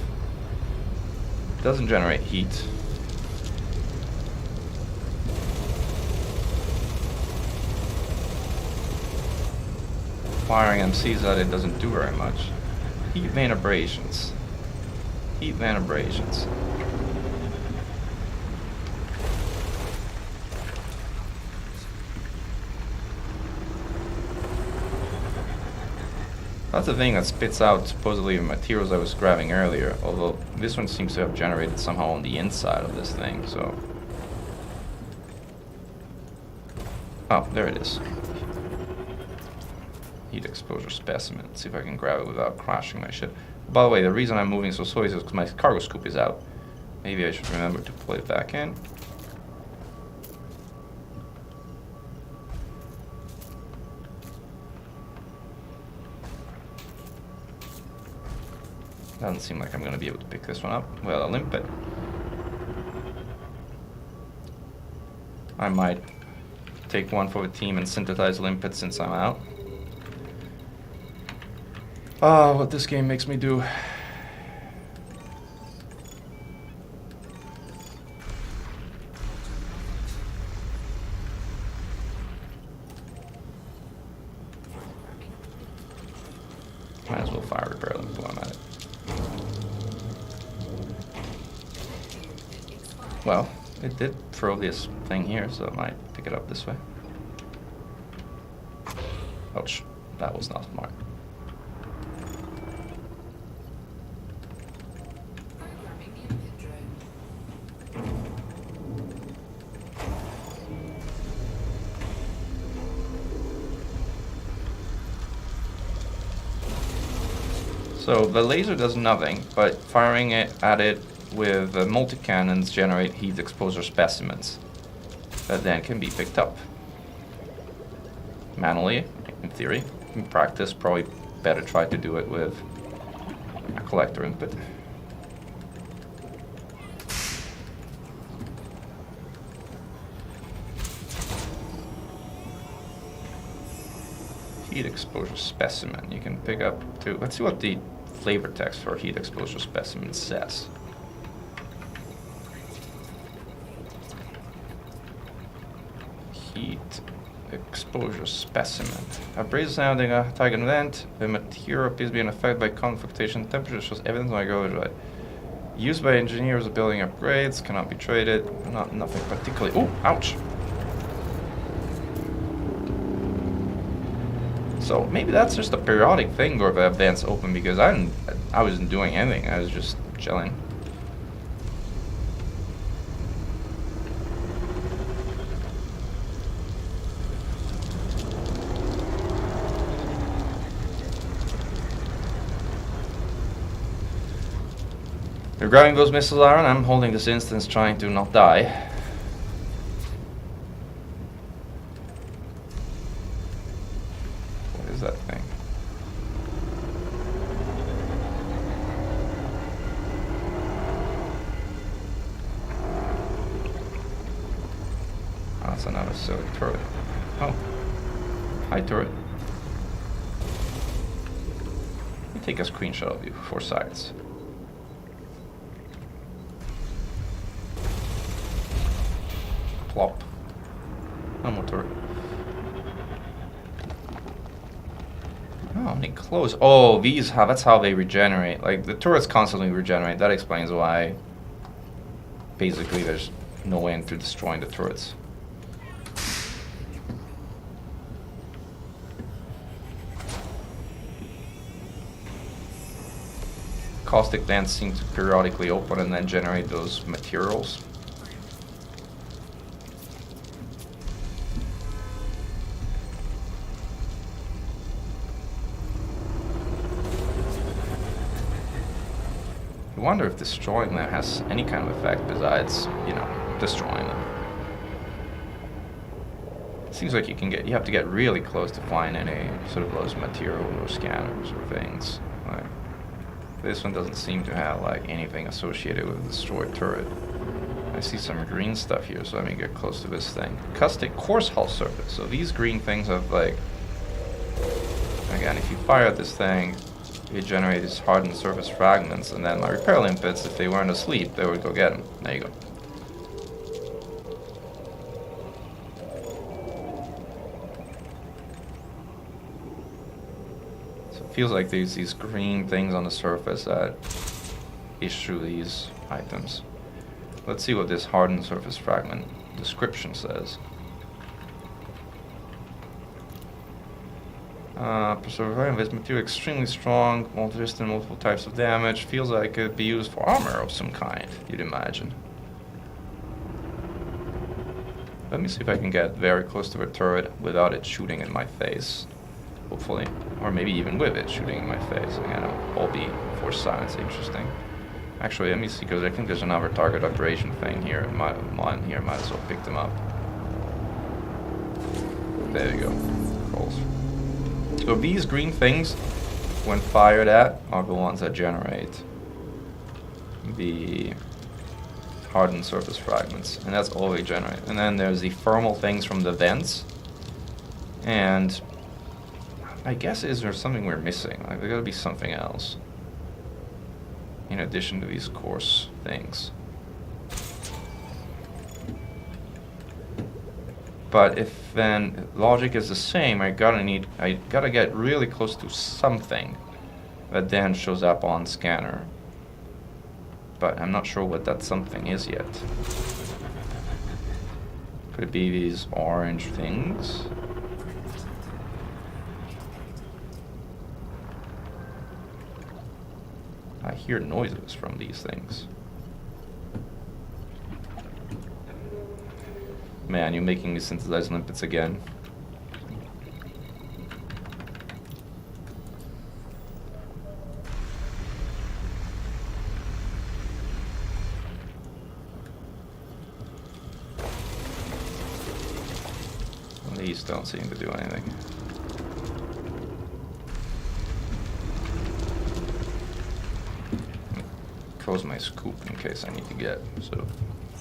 It doesn't generate heat. firing MCs that it doesn't do very much. Heat vein abrasions. Heat vein abrasions. That's the thing that spits out supposedly the materials I was grabbing earlier, although this one seems to have generated somehow on the inside of this thing, so... Oh, there it is. Heat exposure specimen. Let's see if I can grab it without crashing my ship. By the way, the reason I'm moving so slowly is because my cargo scoop is out. Maybe I should remember to pull it back in. Doesn't seem like I'm going to be able to pick this one up. Well, a limpet. I might take one for the team and synthesize limpet since I'm out. Oh, what this game makes me do. Might as well fire repair them while I'm at it. Well, it did throw this thing here, so I might pick it up this way. Ouch, that was not smart. So the laser does nothing, but firing it at it with multi-cannons generate heat exposure specimens that then can be picked up manually, in theory. In practice, probably better try to do it with a collector input. Heat exposure specimen. You can pick up to... Let's see what the flavor text for heat exposure specimen says. Heat exposure specimen. Abrasive sounding a target event. The material appears to be affected by column fluctuation. Temperature shows evidence when I go right. Used by engineers of building upgrades. Cannot be traded. Nothing particularly. Oh, ouch. So maybe that's just a periodic thing where the events open because I wasn't doing anything. I was just chilling. You're grabbing those missiles, Aaron. I'm holding this instance trying to not die. What is that thing? Oh, that's another silly turret. Oh. Hi, turret. Let me take a screenshot of you, 4 sides. Plop. No more turret. Oh, they close. Oh, these have, that's how they regenerate. Like, the turrets constantly regenerate. That explains why basically there's no end to destroying the turrets. Caustic vents seem to periodically open and then generate those materials. I wonder if destroying them has any kind of effect besides, you know, destroying them. It seems like you have to get really close to find any sort of those materials or scanners or things. Like, this one doesn't seem to have like anything associated with a destroyed turret. I see some green stuff here, so let me get close to this thing. Caustic coarse hull surface. So these green things have like, again, if you fire at this thing, it generates these hardened surface fragments, and then my repair limpets, if they weren't asleep, they would go get them. There you go. Feels like there's these green things on the surface that issue these items. Let's see what this hardened surface fragment description says. Preserving this material extremely strong, resistant multiple types of damage. Feels like it could be used for armor of some kind, you'd imagine. Let me see if I can get very close to the turret without it shooting in my face. Hopefully. Or maybe even with it shooting in my face. Again, I'll be force silence. Interesting. Actually, let me see, because I think there's another target operation thing here. Might as well pick them up. There you go. Rolls. So these green things, when fired at, are the ones that generate the hardened surface fragments, and that's all they generate. And then there's the thermal things from the vents, and I guess is there something we're missing? Like, there gotta be something else in addition to these coarse things. But if then logic is the same, I gotta get really close to something that then shows up on scanner. But I'm not sure what that something is yet. Could it be these orange things? I hear noises from these things. Man, you're making me synthesize limpets again. These don't seem to do anything. Close my scoop in case I need to get sort of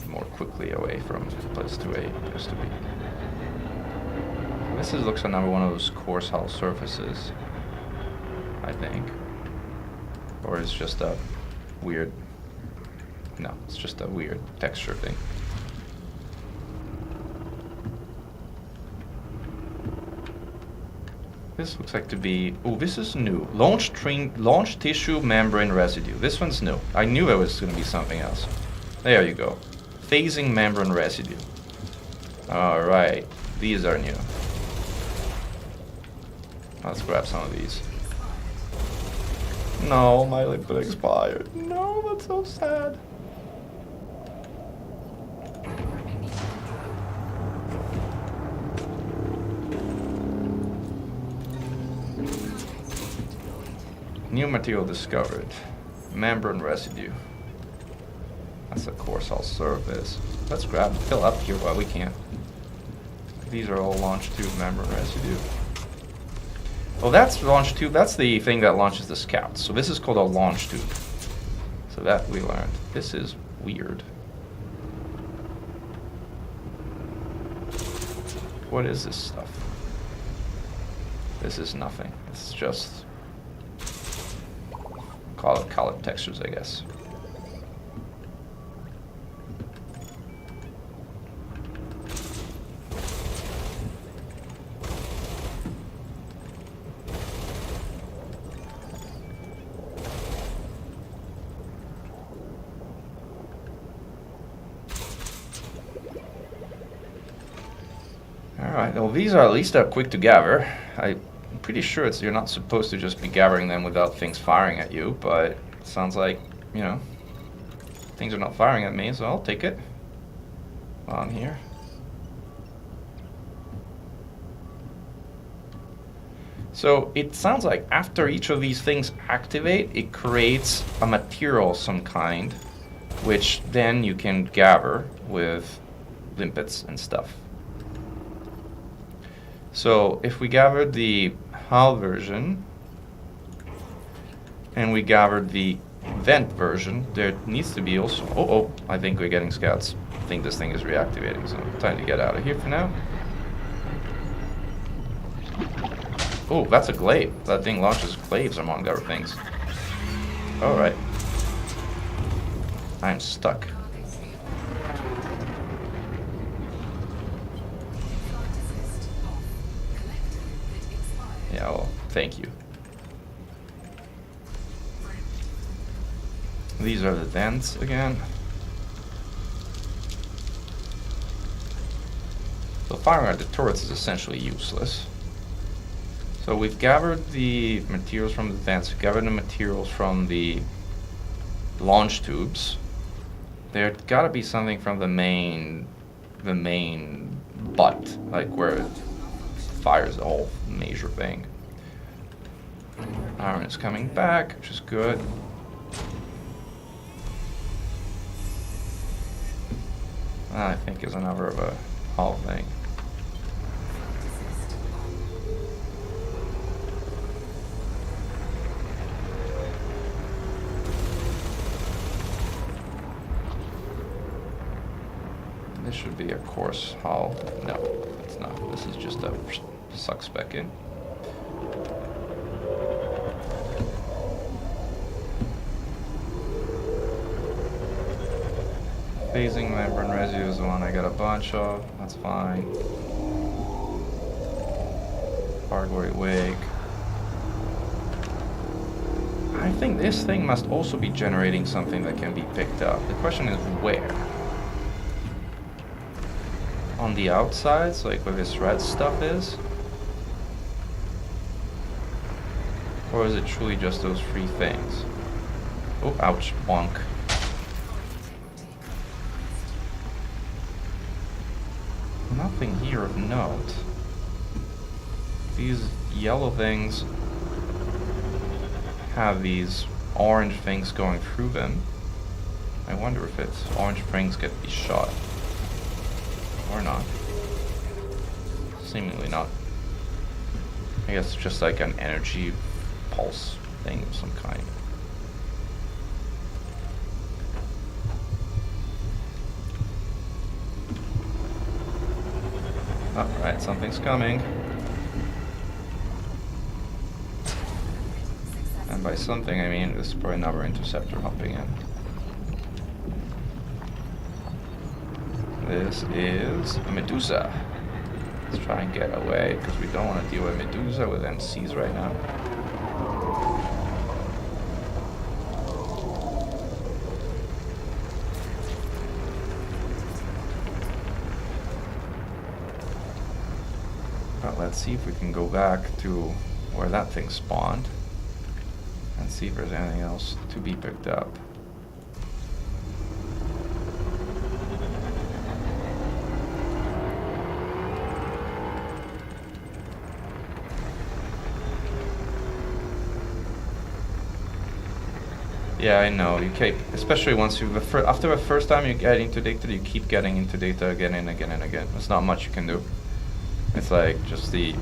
more quickly away from place 2A appears to be. This looks like another one of those coarse hull surfaces, I think. Or it's just a weird... No, it's just a weird texture thing. This looks like to be... Oh, this is new. Launch tissue membrane residue. This one's new. I knew there was going to be something else. There you go. Phasing membrane residue. Alright. These are new. Let's grab some of these. No, my liquid expired. No, that's so sad. New material discovered. Membrane residue. That's of course I'll serve this. Let's fill up here while we can. These are all launch tube membrane residue. Oh, that's launch tube. That's the thing that launches the scouts. So this is called a launch tube. So that we learned. This is weird. What is this stuff? This is nothing. It's just colored textures, I guess. Alright, well these are at least quick to gather. I'm pretty sure you're not supposed to just be gathering them without things firing at you, but it sounds like, you know, things are not firing at me, so I'll take it while I'm here. So it sounds like after each of these things activate, it creates a material of some kind, which then you can gather with limpets and stuff. So if we gathered the HAL version and we gathered the vent version, there needs to be also... Oh, I think we're getting scouts. I think this thing is reactivating, so time to get out of here for now. Oh, that's a glaive. That thing launches glaives among other things. Alright. I'm stuck. Yeah, well, thank you. These are the vents again. So firing at the turrets is essentially useless. So we've gathered the materials from the vents, we've gathered the materials from the launch tubes. There's gotta be something from the main butt, like where it fires the whole major thing. Iron is coming back, which is good. I think is another of a hull thing. This should be a course hull. No, it's not. This is just a suck spec in. Phasing membrane residue is the one I got a bunch of. That's fine. Hardware wake. I think this thing must also be generating something that can be picked up. The question is where? On the outsides, like where this red stuff is? Or is it truly just those three things? Oh, ouch, bonk. Nothing here of note. These yellow things have these orange things going through them. I wonder if it's orange things get these shot. Or not. Seemingly not. I guess it's just like an energy pulse thing of some kind. Alright, something's coming. And by something I mean this is probably another interceptor hopping in. This is a Medusa. Let's try and get away, because we don't want to deal with Medusa with MCs right now. But let's see if we can go back to where that thing spawned and see if there's anything else to be picked up. Yeah, I know. You keep, especially once you, after the first time you get into data, you keep getting into data again and again and again. There's not much you can do. It's like just the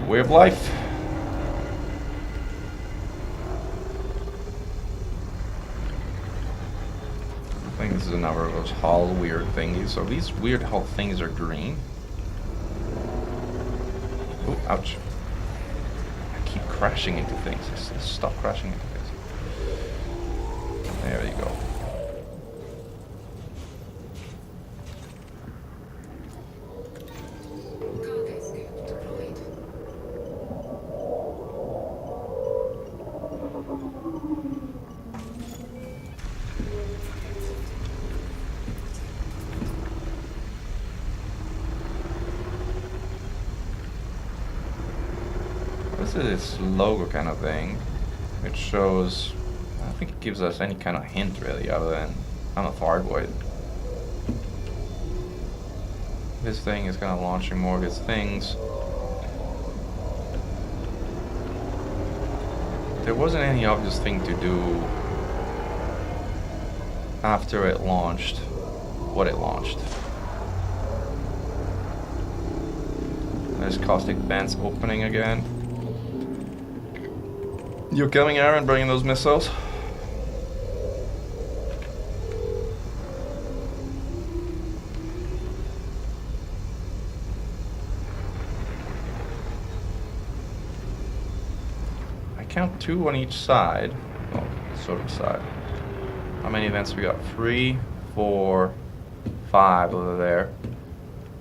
way of life. I think this is another of those hull weird thingies. So these weird hull things are green. Oh, ouch. I keep crashing into things. Just stop crashing into things. There you go. This is this logo kind of thing, which shows, I don't think it gives us any kind of hint really, other than I'm a Fargoid. This thing is kind of launching more of its things. There wasn't any obvious thing to do after it launched what it launched. There's caustic vents opening again. You coming, Aaron, bringing those missiles? I count 2 on each side. Well, sort of side. How many vents we got? 3, 4, 5 over there.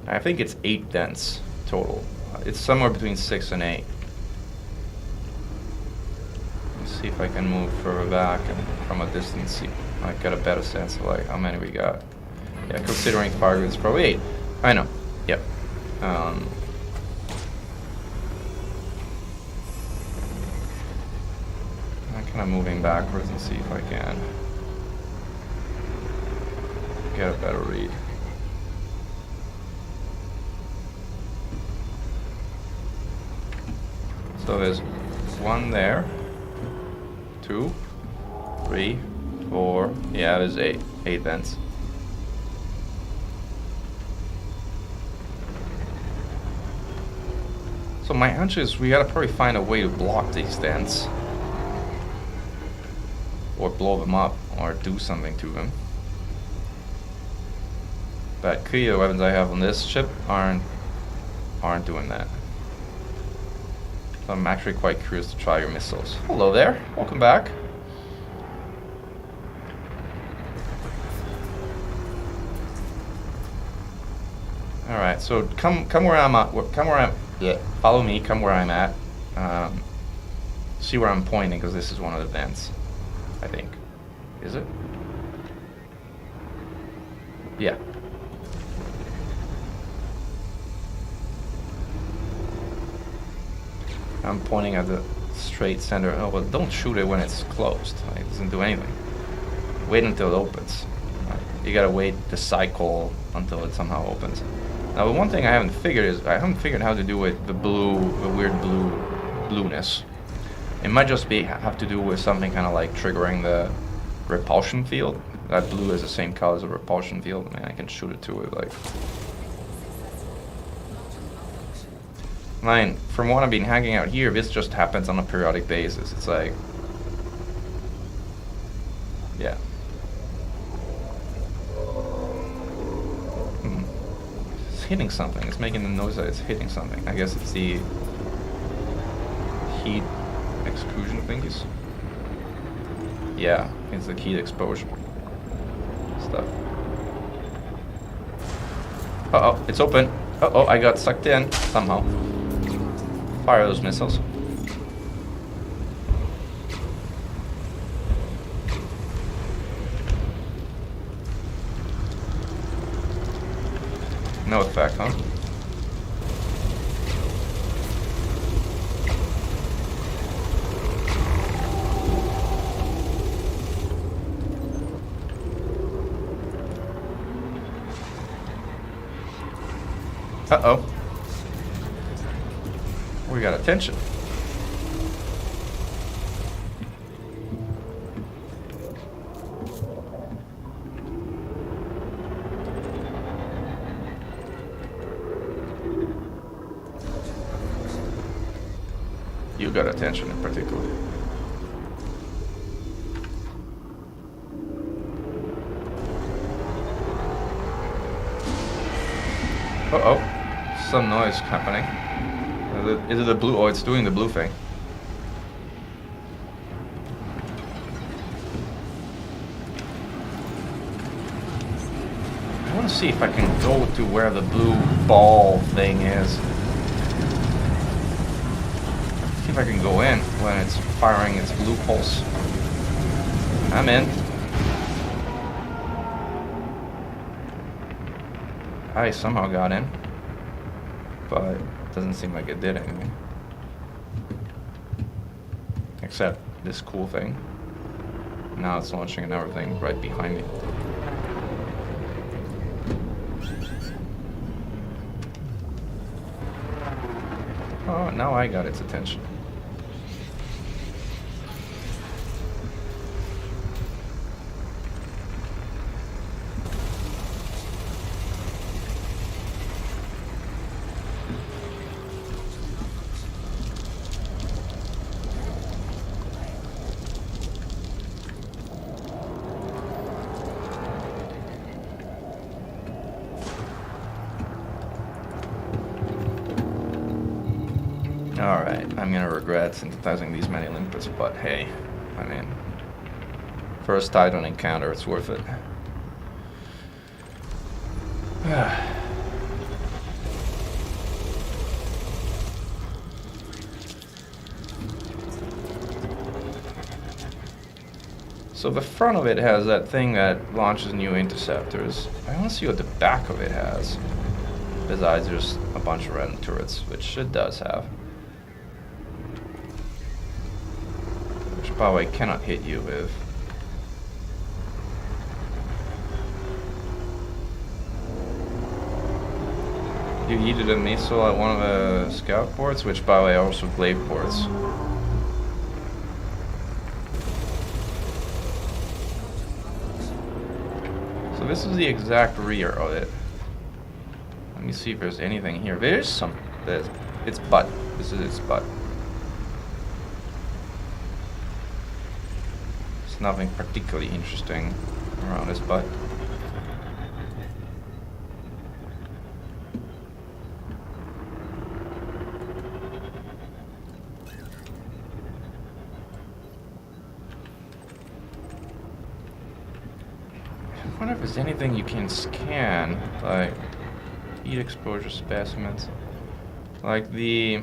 I think it's 8 vents total. It's somewhere between 6 and 8. See if I can move further back and from a distance see I get a better sense of like how many we got. Yeah, considering fire grid is probably 8. I know. Yep. I'm kind of moving backwards and see if I can get a better read. So there's 1 there, 2, 3, 4. Yeah, there's 8 vents. So my hunch is we gotta probably find a way to block these vents, or blow them up, or do something to them. But clearly the weapons I have on this ship aren't doing that. So I'm actually quite curious to try your missiles. Hello there, welcome back. All right, so come where I'm at. Yeah, follow me. Come where I'm at. See where I'm pointing because this is one of the vents. I think. Is it? Yeah. I'm pointing at the straight center. Oh, but don't shoot it when it's closed. It doesn't do anything. Wait until it opens. You gotta wait the cycle until it somehow opens. Now, the one thing I haven't figured is I haven't figured how to do with the weird blueness. It might just have to do with something kind of like triggering the repulsion field. That blue is the same color as a repulsion field, and I can shoot it to it like. Mine, from what I've been hanging out here, this just happens on a periodic basis. It's like, yeah. It's hitting something. It's making the noise that it's hitting something. I guess it's the heat exclusion thingies. Yeah, it's the heat exposure stuff. Uh-oh, it's open. Uh-oh, I got sucked in somehow. Fire those missiles. No effect, huh? Uh-oh. We got attention. You got attention in particular. Uh-oh. Some noise happening. Is it the blue? Oh, it's doing the blue thing. I want to see if I can go to where the blue ball thing is. See if I can go in when it's firing its blue pulse. I'm in. I somehow got in, but it doesn't seem like it did anything. Except this cool thing. Now it's launching another thing right behind me. Oh, now I got its attention. Alright, I'm gonna regret synthesizing these many limpets, but hey, I mean, first Titan encounter, it's worth it. So the front of it has that thing that launches new interceptors. I want to see what the back of it has. Besides just a bunch of random turrets, which it does have. Which, by the way, cannot hit you with. You yeeted a missile at one of the scout ports, which, by the way, are also glaive ports. So this is the exact rear of it. Let me see if there's anything here. There's some. There's its butt. This is its butt. There's nothing particularly interesting around its butt. I wonder if there's anything you can scan, like heat exposure specimens, like the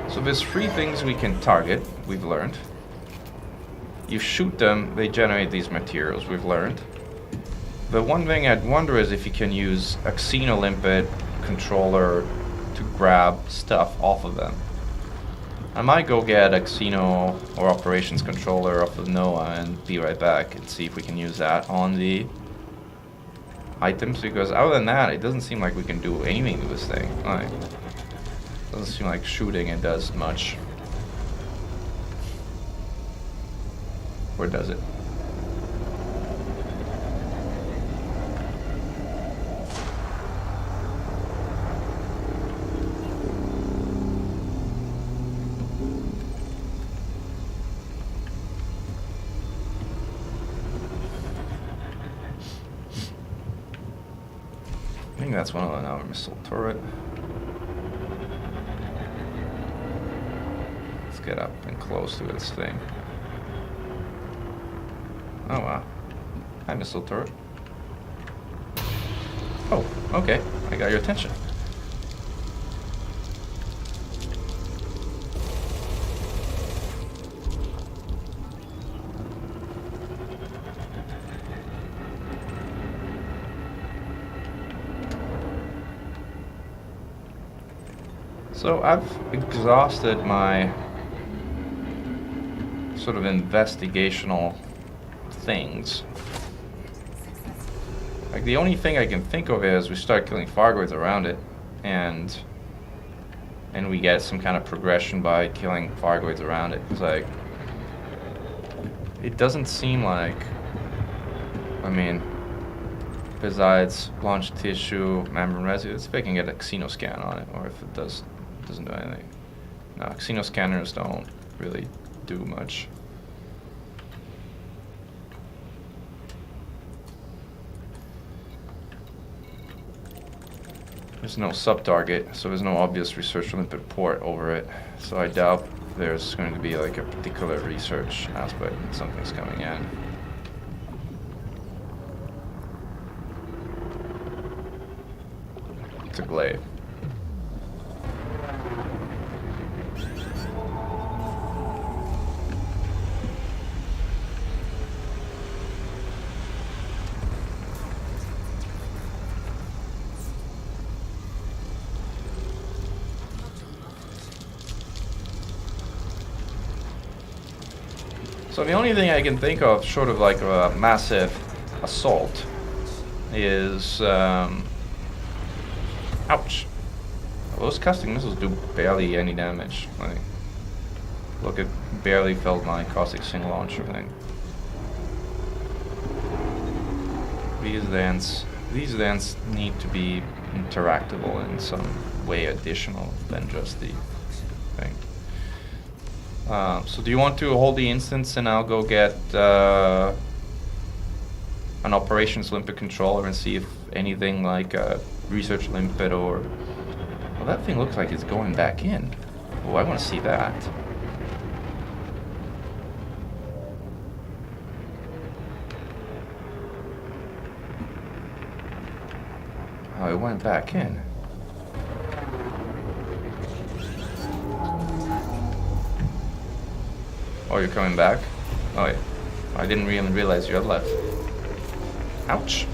so there's 3 things we can target, we've learned. You shoot them, they generate these materials, we've learned. The one thing I'd wonder is if you can use a xenolimpet controller to grab stuff off of them. I might go get a Xeno or operations controller off of NOAA and be right back and see if we can use that on the items, because other than that, it doesn't seem like we can do anything to this thing. Like, doesn't seem like shooting it does much. Or does it? I think that's one of another missile turret. Let's get up and close to this thing. Oh wow. Hi, missile turret. Oh, okay. I got your attention. So I've exhausted my sort of investigational things. Like the only thing I can think of is we start killing Fargoids around it, and we get some kind of progression by killing Fargoids around it. It's like, it doesn't seem like, I mean, besides launch tissue, membrane residue, let's see if I can get a xenoscan on it, or if it doesn't do anything. No, xenoscanners don't really do much. There's no sub-target, so there's no obvious research limpet port over it. So I doubt there's going to be like a particular research aspect and something's coming in. It's a glaive. So the only thing I can think of, short of like a massive assault, is ouch. Those casting missiles do barely any damage. Like, look, it barely felt my caustic single launcher thing. These dents need to be interactable in some way additional than just the thing. So do you want to hold the instance and I'll go get an operations limpet controller and see if anything like a research limpet or... Well, that thing looks like it's going back in. Oh, I want to see that. Oh, it went back in. Oh, you're coming back? Oh, yeah. I didn't even realize you had left. Ouch.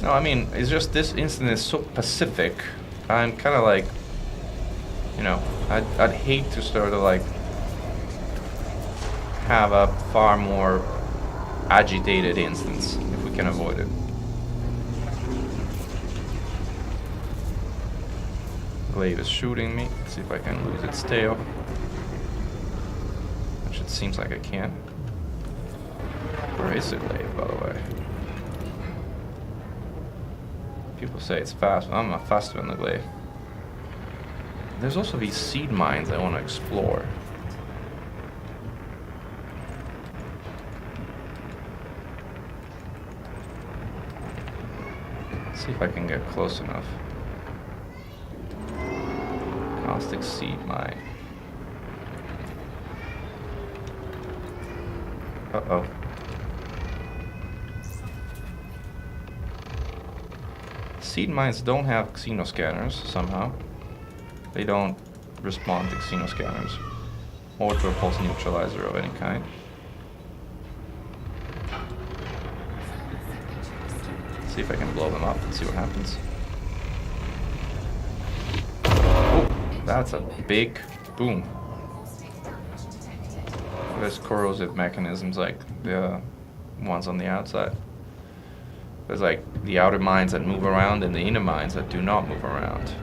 No, I mean, it's just this instant is so pacific. I'm kind of like, you know, I'd hate to sort of like have a far more agitated instance if we can avoid it. Glaive is shooting me. Let's see if I can lose its tail. Which it seems like I can. Where is the glaive, by the way? People say it's fast, but I'm not faster than the glaive. There's also these seed mines I want to explore. Let's see if I can get close enough. Caustic seed mine. Uh-oh. Seed mines don't have xenoscanners somehow. They don't respond to xenoscanners or to a pulse neutralizer of any kind. See if I can blow them up and see what happens. Oh, that's a big boom. There's corrosive mechanisms like the ones on the outside. There's like the outer mines that move around and the inner mines that do not move around.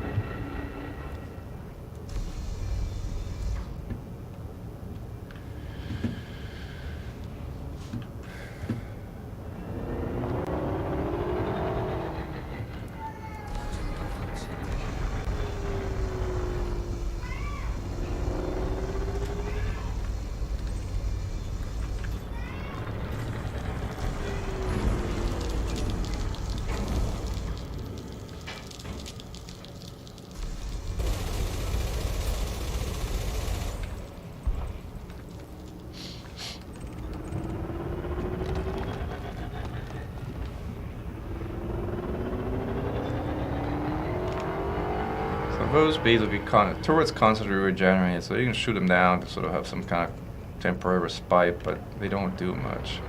Those bees will be turrets constantly regenerated, so you can shoot them down to sort of have some kind of temporary respite, but they don't do much.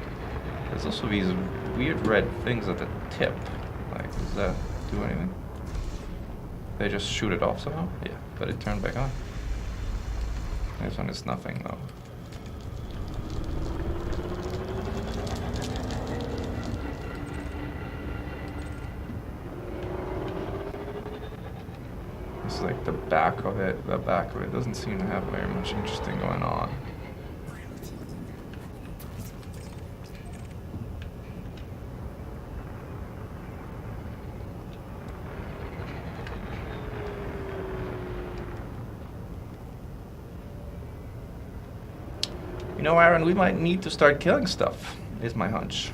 There's also these weird red things at the tip. Like, does that do anything? They just shoot it off somehow? Yeah, but it turned back on. This one is nothing though. Like the back of it doesn't seem to have very much interesting going on. You know, Aaron, we might need to start killing stuff, is my hunch.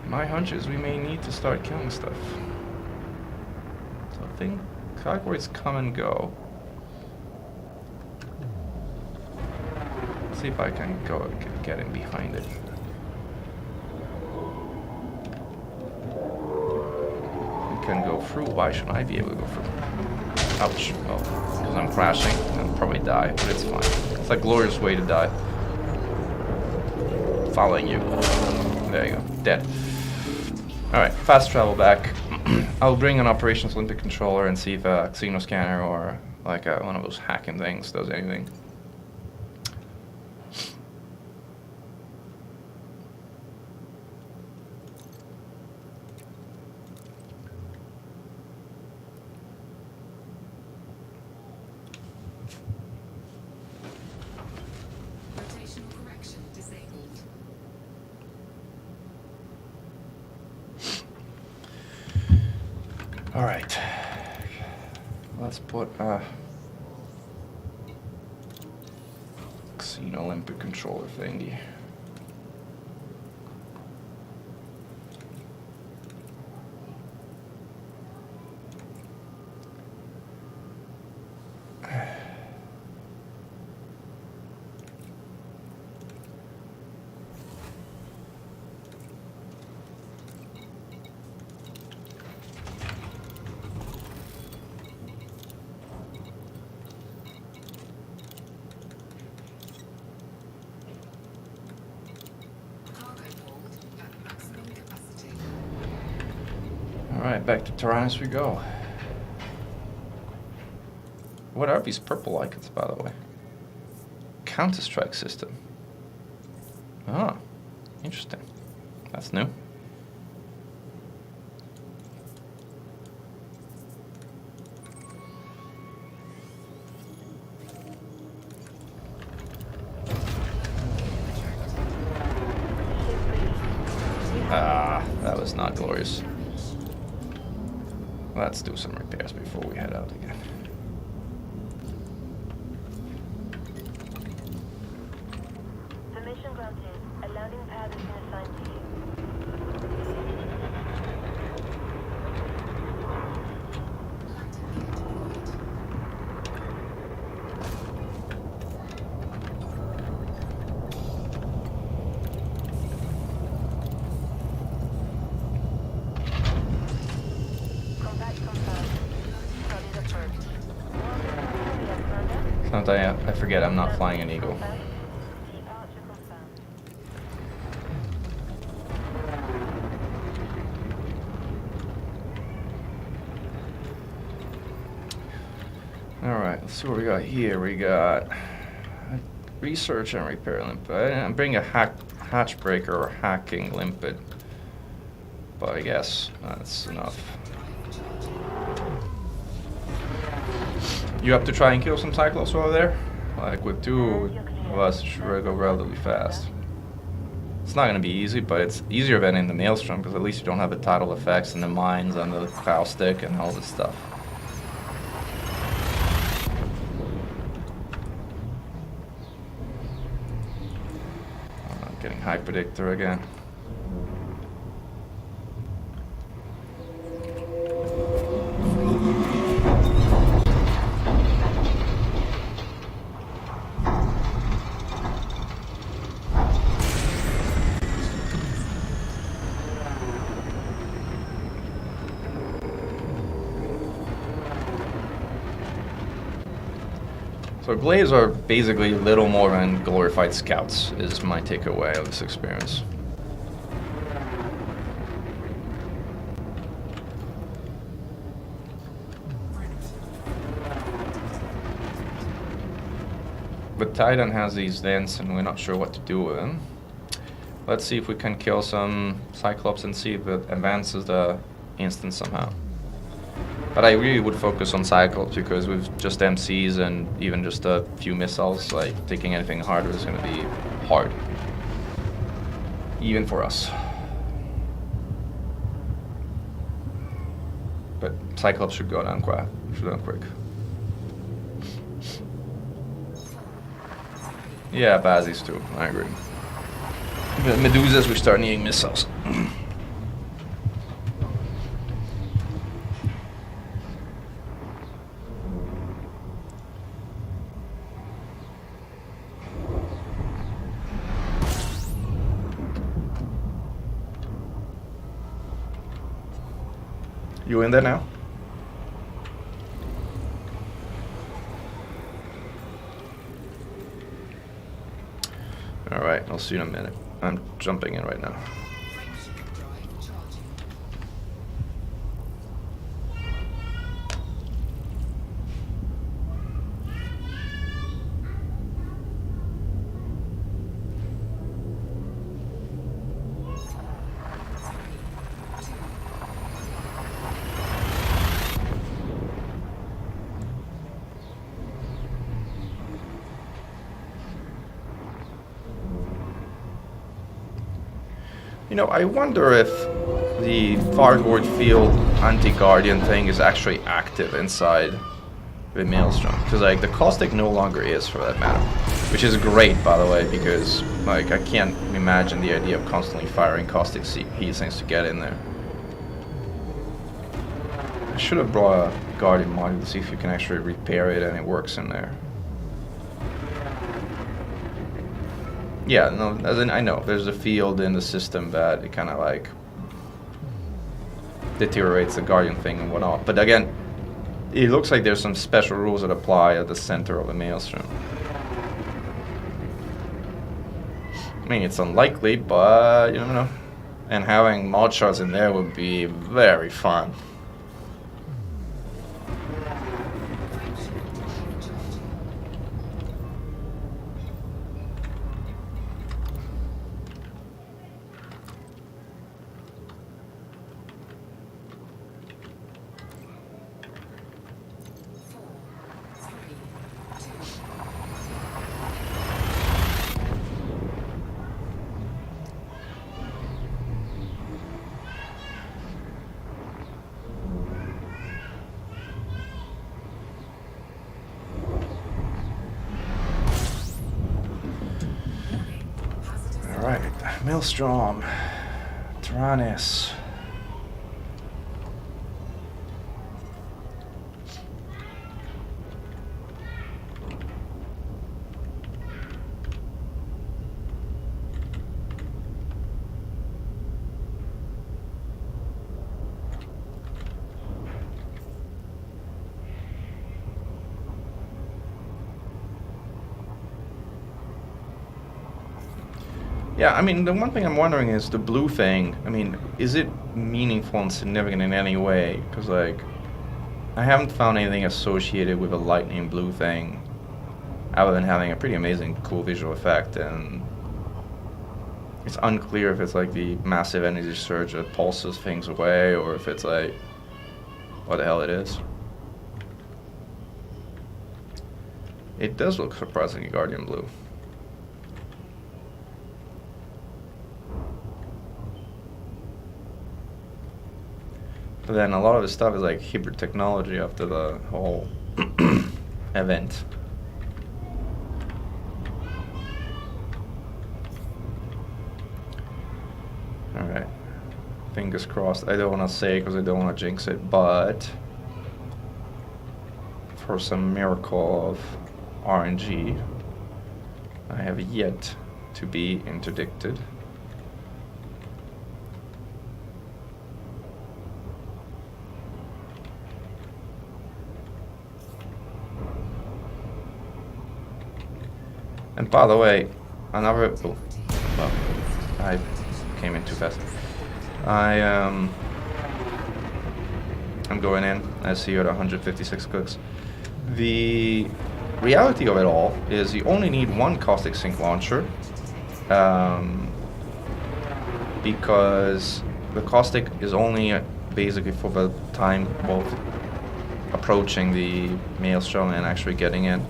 My hunch is we may need to start killing stuff. So I think categories come and go. Let's see if I can go get in behind it. You can go through. Why shouldn't I be able to go through? Ouch. Well, because I'm crashing. I'll probably die, but it's fine. It's a glorious way to die. Following you. There you go. Dead. Alright, fast travel back. I'll bring an operations Olympic controller and see if a xenoscanner or like one of those hacking things does anything. All right, let's put Xeno Olympic controller thingy. Alright, back to Tyrannus we go. What are these purple icons, by the way? Counter-Strike system. Ah, interesting. That's new. Ah, that was not glorious. Let's do some repairs before we head out again. Permission granted. A landing pad has been assigned to you. Sometimes I forget I'm not flying an Eagle. Alright, let's see what we got here. We got research and repair limpet. I'm bringing a hatch breaker or hacking limpet, but I guess that's enough. You have to try and kill some Cyclops over there? Like with two of us, it should go relatively fast. It's not going to be easy, but it's easier than in the Maelstrom, because at least you don't have the tidal effects and the mines and the plow stick and all this stuff. I'm getting high predictor again. So Glaives are basically little more than glorified scouts, is my takeaway of this experience. But Titan has these vents and we're not sure what to do with them. Let's see if we can kill some Cyclops and see if it advances the instance somehow. But I really would focus on Cyclops, because with just MCs and even just a few missiles, like taking anything harder is going to be hard. Even for us. But Cyclops should go down quick. Yeah, Bazzies too, I agree. But Medusas, we start needing missiles. You in there now? Alright, I'll see you in a minute. I'm jumping in right now. You know, I wonder if the Fargord Field anti-Guardian thing is actually active inside the Maelstrom. Because, like, the caustic no longer is, for that matter. Which is great, by the way, because, like, I can't imagine the idea of constantly firing caustic heat sinks to get in there. I should have brought a Guardian module to see if you can actually repair it and it works in there. Yeah, no, as in, I know there's a field in the system that it kind of like deteriorates the Guardian thing and whatnot. But again, it looks like there's some special rules that apply at the center of a Maelstrom. I mean, it's unlikely, but you never know. And having mod shots in there would be very fun. Maelstrom. Tyrannus. Yeah, I mean, the one thing I'm wondering is the blue thing. I mean, is it meaningful and significant in any way? Because, like, I haven't found anything associated with a lightning blue thing other than having a pretty amazing, cool visual effect. And it's unclear if it's like the massive energy surge that pulses things away or if it's like what the hell it is. It does look surprisingly Guardian blue. But then a lot of the stuff is like hybrid technology after the whole event. Alright. Fingers crossed. I don't want to say because I don't want to jinx it, but for some miracle of RNG, I have yet to be interdicted. And by the way, another... Oh, well, I came in too fast. I'm going in. I see you at 156 clicks. The reality of it all is you only need one caustic sink launcher, because the caustic is only basically for the time both approaching the Maelstrom and actually getting in.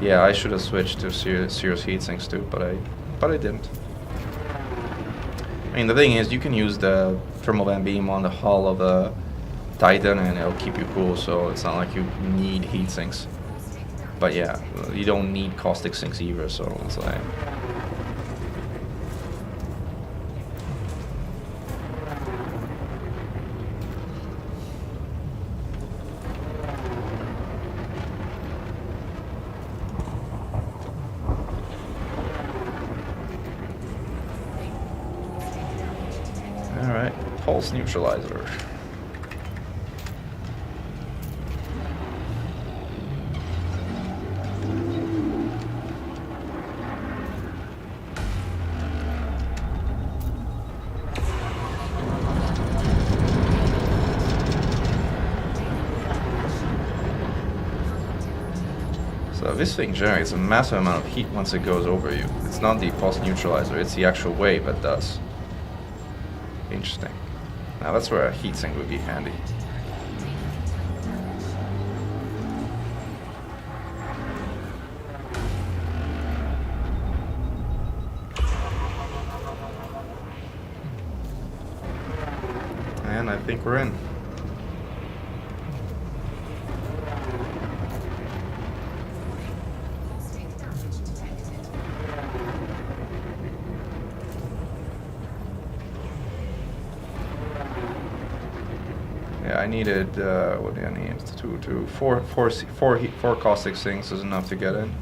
Yeah, I should have switched to serious heat sinks too, but I didn't. I mean, the thing is, you can use the thermal van beam on the hull of the Titan and it'll keep you cool, so it's not like you need heat sinks. But yeah, you don't need caustic sinks either, so it's like... Alright, pulse neutralizer. So this thing generates a massive amount of heat once it goes over you. It's not the pulse neutralizer, it's the actual wave that does. Interesting. Now that's where a heatsink would be handy. And I think we're in. Yeah, I needed, what do I need? Four caustic sinks is enough to get in.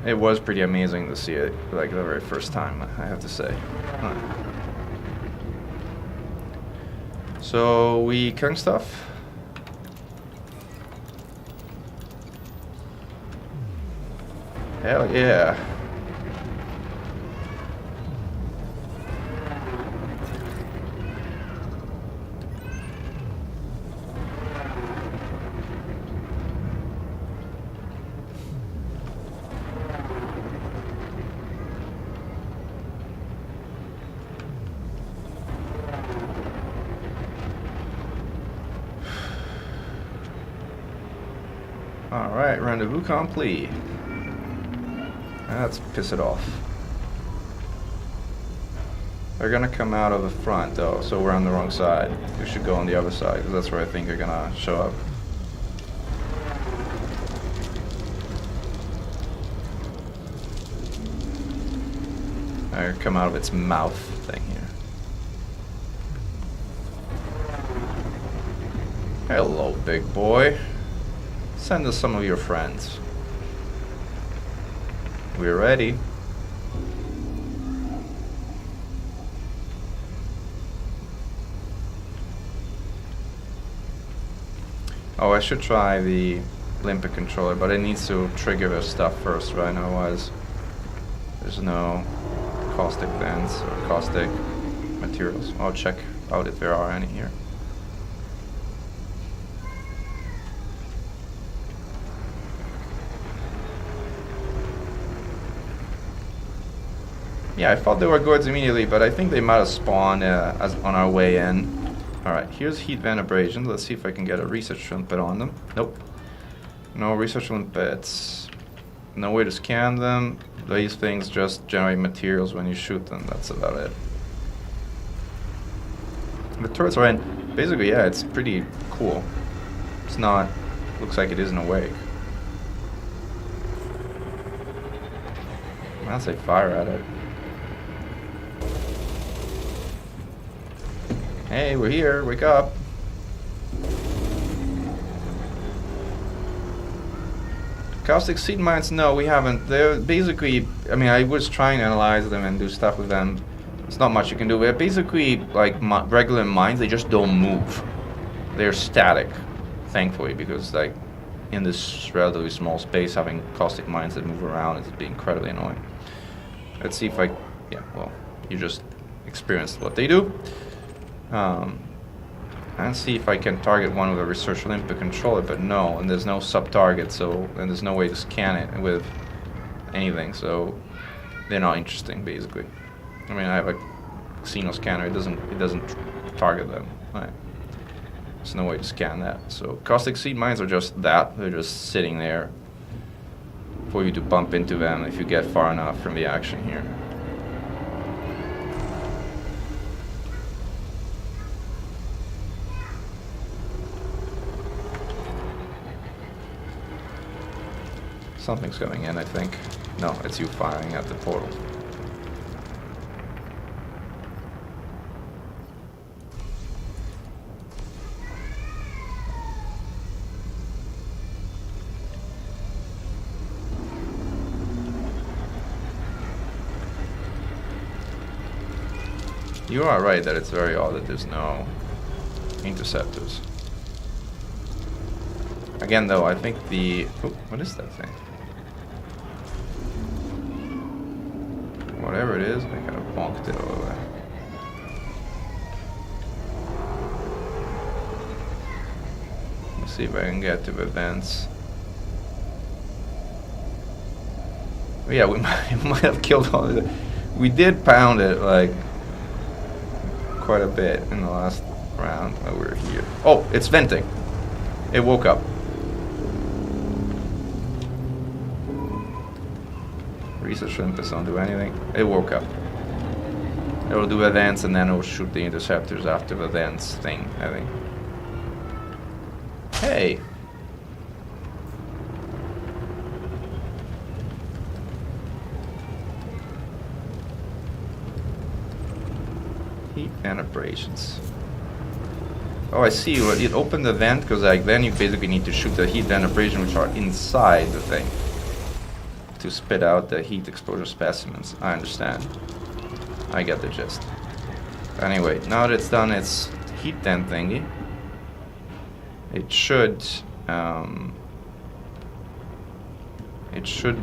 It was pretty amazing to see it, like, the very first time, I have to say. Huh. So, we killing stuff? Hell yeah. Alright, rendezvous complete. Let's piss it off. They're gonna come out of the front though, so we're on the wrong side. We should go on the other side, because that's where I think they're gonna show up. come out of its mouth thing here. Hello, big boy. Send us some of your friends. We're ready. Oh, I should try the Limpet controller, but it needs to trigger the stuff first, right? Otherwise, there's no caustic vents or caustic materials. I'll check out if there are any here. Yeah, I thought they were goods immediately, but I think they might have spawned as on our way in. Alright, here's heat vent abrasions. Let's see if I can get a research limpet on them. Nope. No research limpets. No way to scan them. These things just generate materials when you shoot them. That's about it. The turrets are in. Basically, yeah, it's pretty cool. It's not... Looks like it isn't awake. I'll say fire at it. Hey, we're here. Wake up. Caustic seed mines? No, we haven't. They're basically... I mean, I was trying to analyze them and do stuff with them. There's not much you can do. They're basically like regular mines. They just don't move. They're static, thankfully, because like in this relatively small space, having caustic mines that move around is incredibly annoying. Let's see if I... Yeah, well, you just experienced what they do. And see if I can target one with a research limpet controller, but no, and there's no sub-target, so and there's no way to scan it with anything, so they're not interesting, basically. I mean, I have a Xeno scanner; it doesn't target them. Right. There's no way to scan that. So caustic seed mines are just that; they're just sitting there for you to bump into them if you get far enough from the action here. Something's coming in, I think. No, it's you firing at the portal. You are right that it's very odd that there's no interceptors. Again, though, I think the... Oh, what is that thing? Whatever it is, I kind of bonked it over there. Let's see if I can get to the vents. But yeah, we might have killed all of it. We did pound it, like, quite a bit in the last round while we were here. Oh, it's venting. It woke up. Research limpets don't do anything. It woke up. It will do a dance and then it will shoot the interceptors after the dance thing, I think. Hey! Heat and abrasions. Oh, I see. It opened the vent because like then you basically need to shoot the heat and abrasion which are inside the thing to spit out the heat exposure specimens. I understand. I get the gist. Anyway, now that it's done its heat dent thingy, it should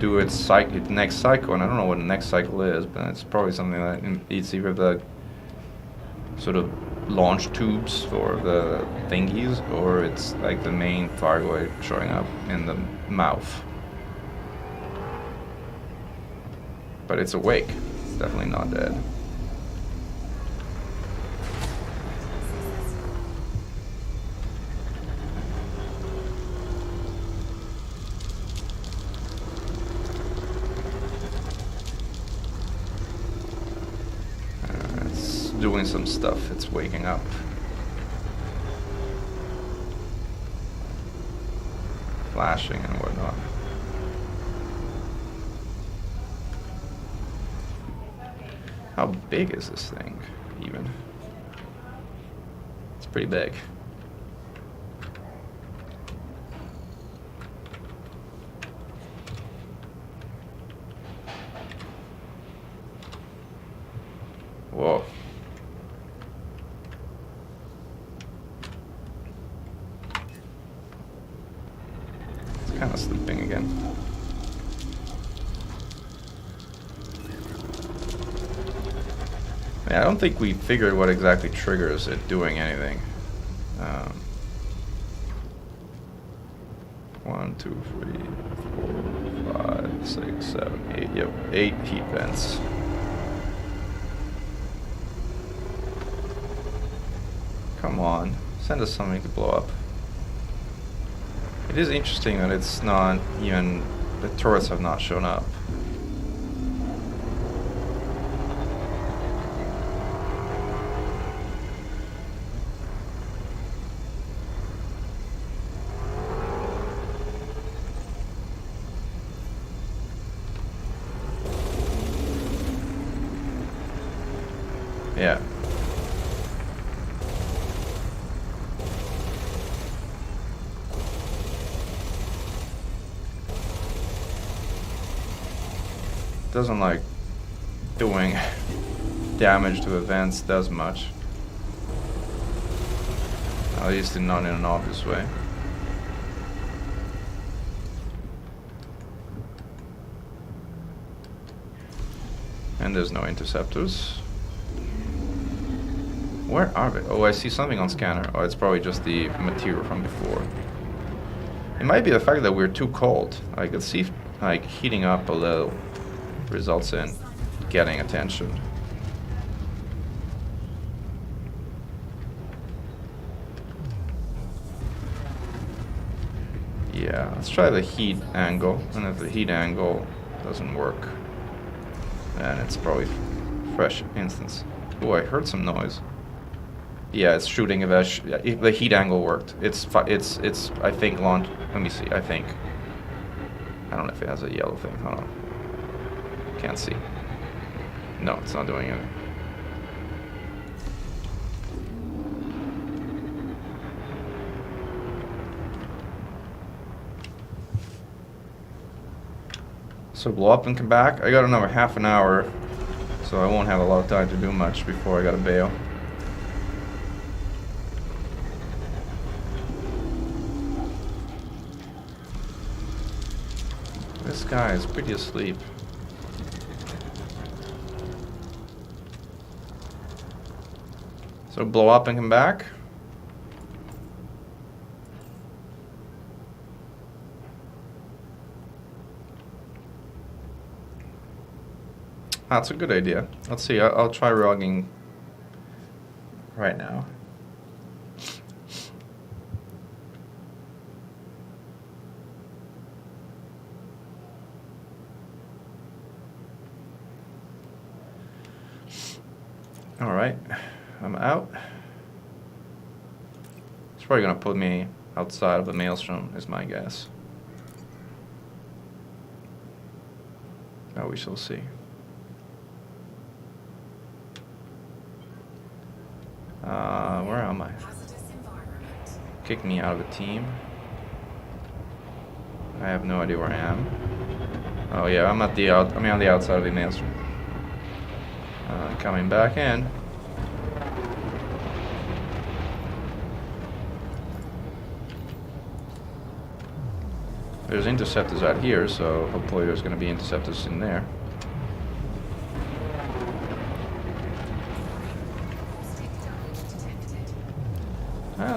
do its next cycle, and I don't know what the next cycle is, but it's probably something that it's either the sort of launch tubes for the thingies, or it's like the main Fargoid showing up in the mouth. But it's awake. It's definitely not dead. It's doing some stuff. It's waking up. Flashing and whatnot. How big is this thing, even? It's pretty big. Whoa. It's kind of sleeping again. Yeah, I don't think we figured what exactly triggers it doing anything. 1, 2, 3, 4, 5, 6, 7, 8. Yep, 8 heat vents. Come on, send us something to blow up. It is interesting that it's not even, the turrets have not shown up. Yeah. Doesn't like doing damage to events does much. At least not in an obvious way. And there's no interceptors. Where are they? Oh, I see something on scanner. Oh, it's probably just the material from before. It might be the fact that we're too cold. I could see like heating up a little results in getting attention. Yeah, let's try the heat angle, and if the heat angle doesn't work, then it's probably fresh instance. Oh, I heard some noise. Yeah, it's shooting if the heat angle worked. It's I think launch. Let me see. I think. I don't know if it has a yellow thing. Hold on. Can't see. No, it's not doing anything. So blow up and come back. I got another half an hour, so I won't have a lot of time to do much before I gotta bail. This guy is pretty asleep. So blow up and come back. That's a good idea. Let's see, I'll try logging right now. All right, I'm out. It's probably gonna put me outside of the Maelstrom, is my guess. Oh, we shall see. Where am I? Kick me out of the team. I have no idea where I am. Oh yeah, I'm on the outside of the Maelstrom. Coming back in. There's interceptors out here, so hopefully there's going to be interceptors in there.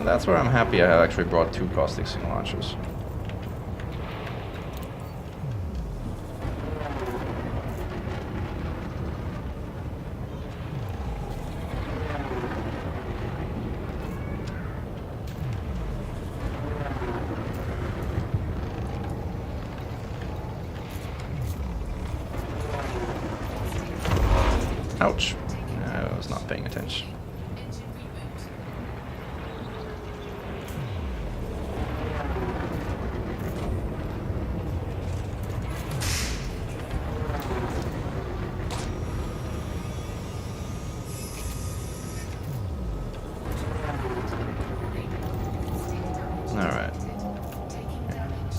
That's where I'm happy I actually brought 2 caustic sing launchers. Ouch. I was not paying attention.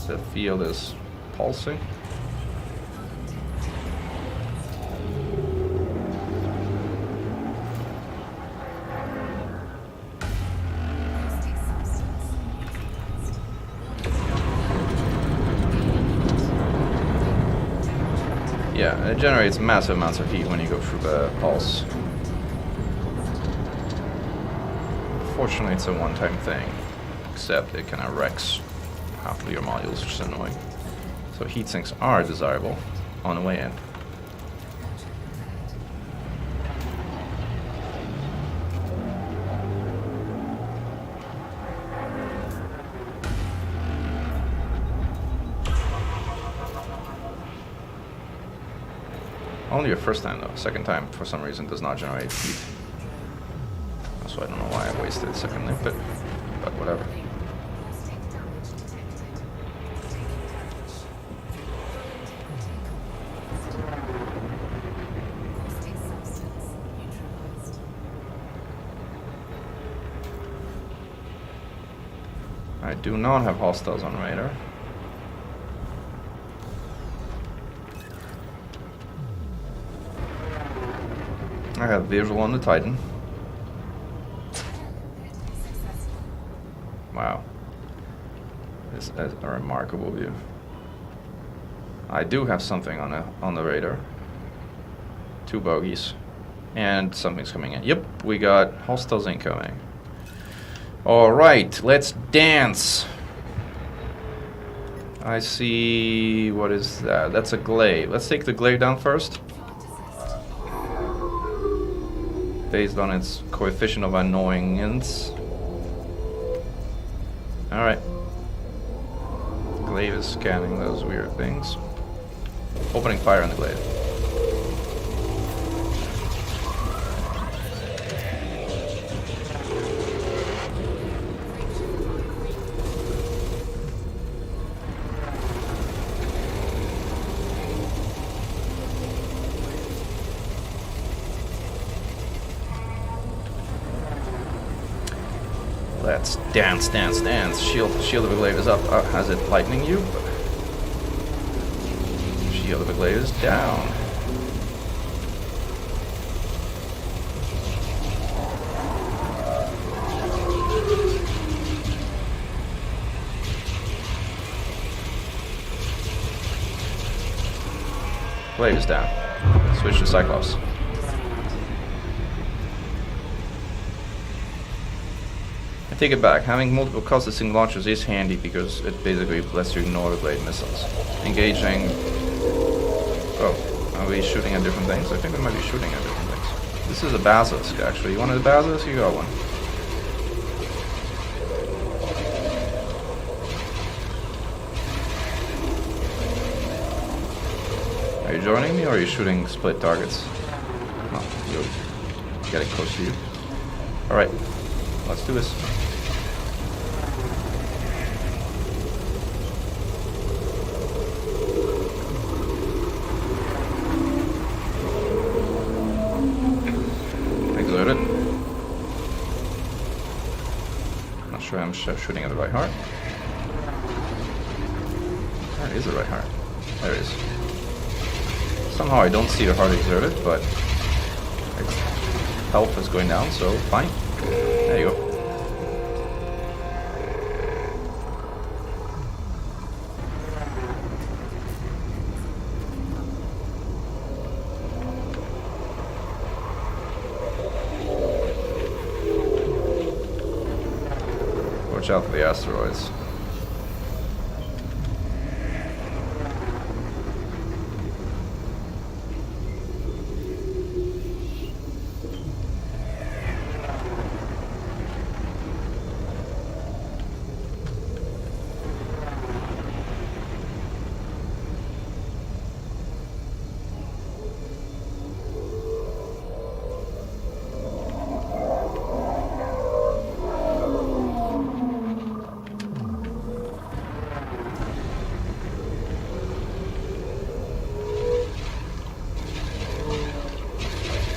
The field is pulsing. Yeah, it generates massive amounts of heat when you go through the pulse. Fortunately, it's a one-time thing, except it kind of wrecks half of your modules, which is annoying. So heat sinks are desirable on the way in. Only your first time though. Second time, for some reason, does not generate heat. So I don't know why I wasted a second limpet, but whatever. I do not have hostiles on radar. I have visual on the Titan. Wow. This is a remarkable view. I do have something on the radar. 2 bogies. And something's coming in. Yep, we got hostiles incoming. Alright, let's dance. I see... what is that? That's a glaive. Let's take the glaive down first. Based on its coefficient of annoyance. Alright. Glaive is scanning those weird things. Opening fire on the glaive. Let's dance, dance, dance. Shield of the glaive is up. Has it lightning you? Shield of the glaive is down. Glaive is down. Switch to Cyclops. I take it back. Having multiple cost-distinct launchers is handy because it basically lets you ignore the blade missiles. Engaging... oh, are we shooting at different things? I think we might be shooting at different things. This is a basilisk, actually. You wanted a basilisk? You got one. Are you joining me or are you shooting split targets? No, you're getting close to you. Alright, let's do this. Exerted. Not sure I'm shooting at the right heart. Where is the right heart? There it is. Somehow I don't see the heart exerted, but its health is going down, so fine. There you go. Watch out for the asteroids.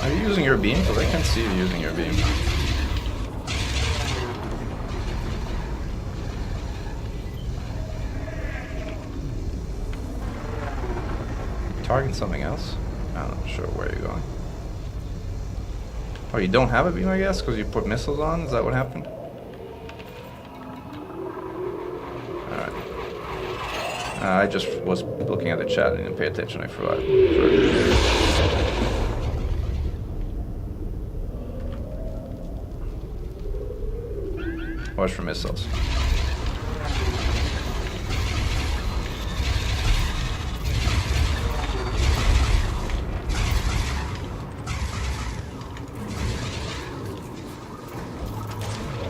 Are you using your beam? Because I can't see you using your beam. targeting something else? I'm not sure where you're going. Oh, you don't have a beam, I guess, because you put missiles on? Is that what happened? Alright. I just was looking at the chat and didn't pay attention. I forgot. Watch for missiles.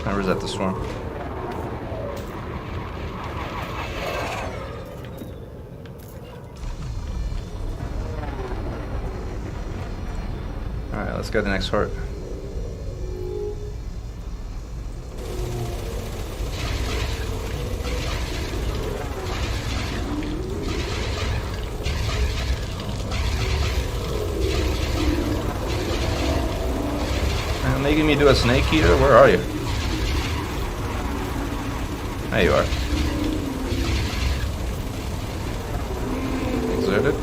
I reset the storm. Alright, let's get the next heart. And making me do a snake eater? Where are you? There you are. Exerted.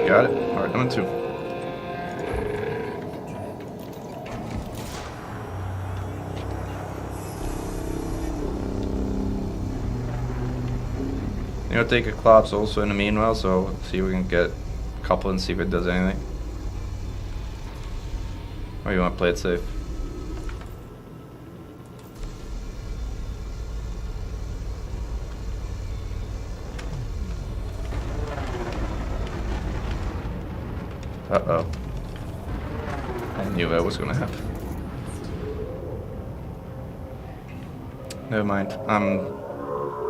Got it. Alright, number 2. I'm gonna take a collapse also in the meanwhile, so see if we can get a couple and see if it does anything. Or you wanna play it safe? Uh-oh. I knew that was gonna happen. Never mind. I'm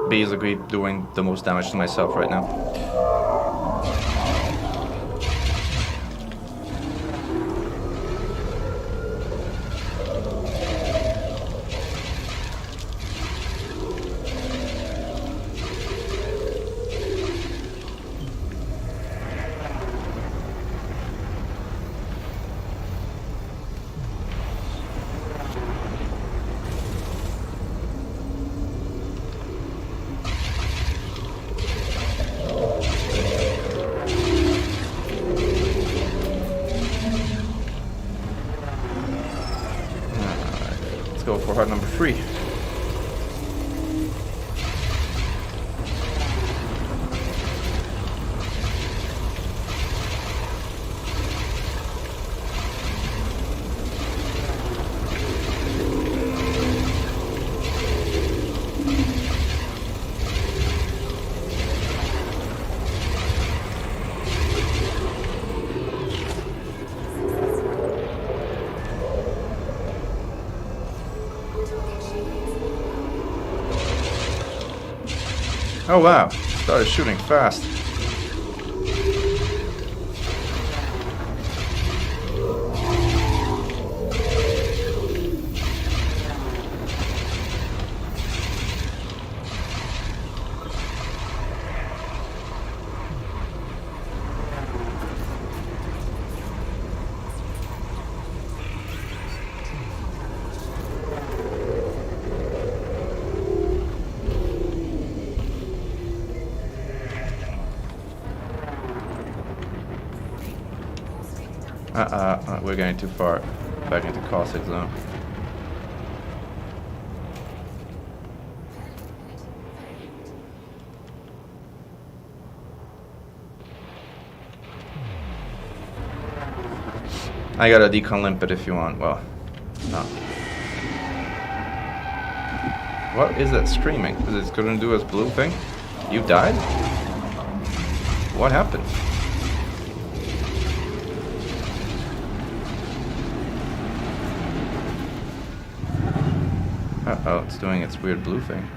basically doing the most damage to myself right now. Go for heart number 3. Oh wow, started shooting fast. We're getting too far back into caustic zone. I got a decon limpet if you want. Well, no. What is that screaming? Is it gonna do its blue thing? You died? What happened? Uh-oh, it's doing its weird blue thing.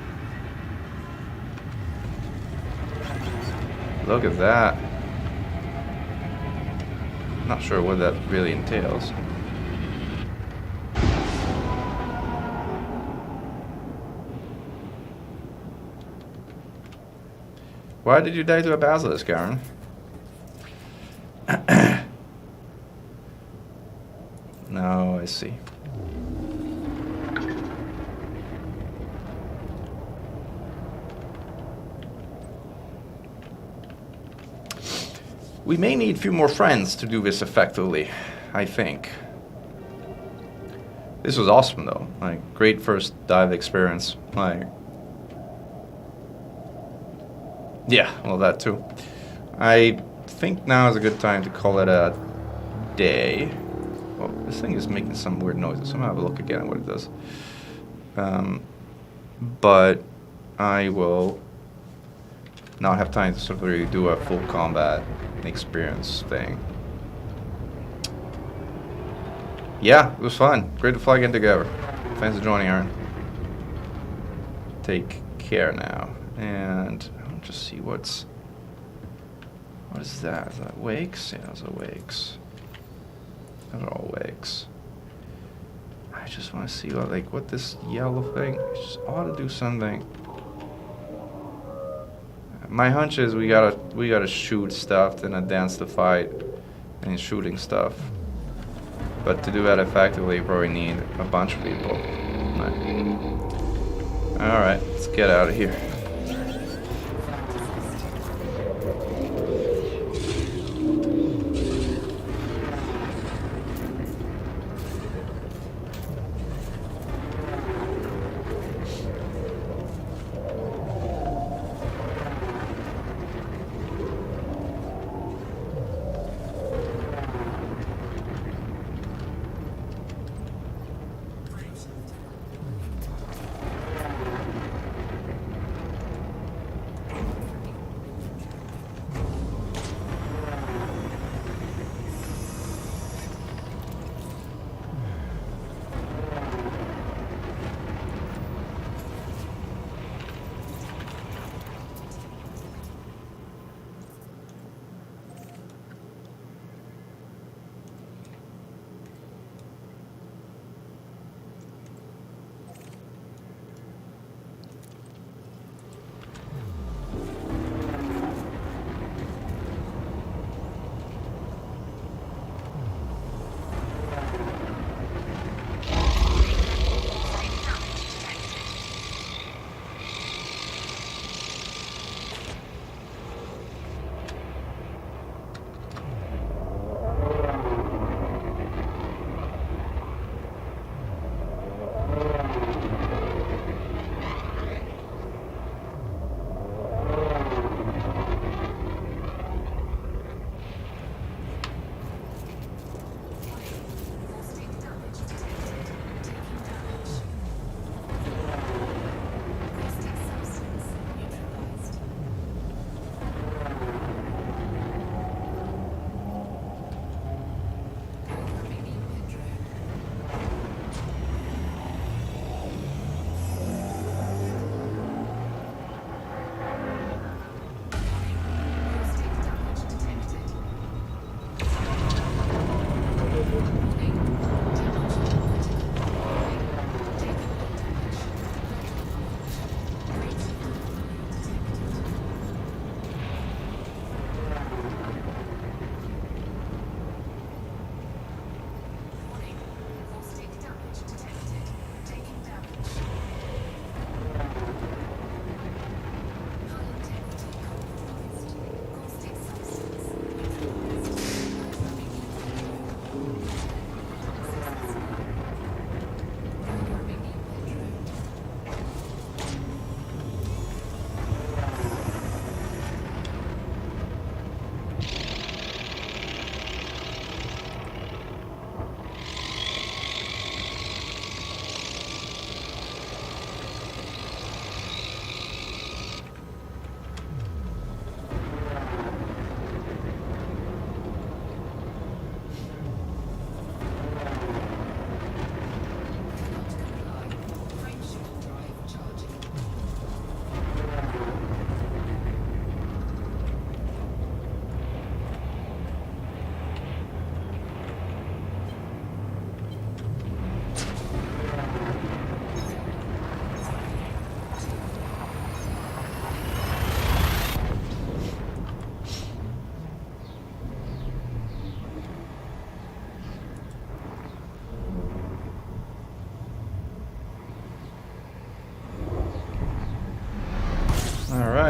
Look at that. Not sure what that really entails. Why did you die to a basilisk, Aaron? see. We may need a few more friends to do this effectively, I think. This was awesome though, like great first dive experience. Like, yeah, well that too. I think now is a good time to call it a day. Oh, this thing is making some weird noises. I'm gonna have a look again at what it does. But I will not have time to sort of really do a full combat experience thing. Yeah, it was fun. Great to fly again together. Thanks for joining, Aaron. Take care now. And I'll just see what is that? Is that wakes? Yeah, those are wakes. Those are all wakes. I just want to see what this yellow thing. It just ought to do something. My hunch is we gotta shoot stuff and advance the fight and shooting stuff. But to do that effectively, you probably need a bunch of people. Alright, let's get out of here.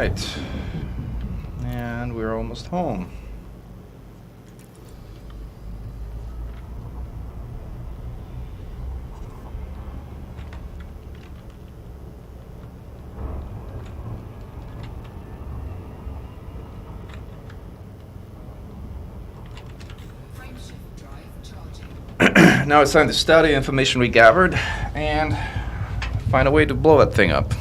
Alright. And we're almost home. Now it's time to study the information we gathered and find a way to blow that thing up.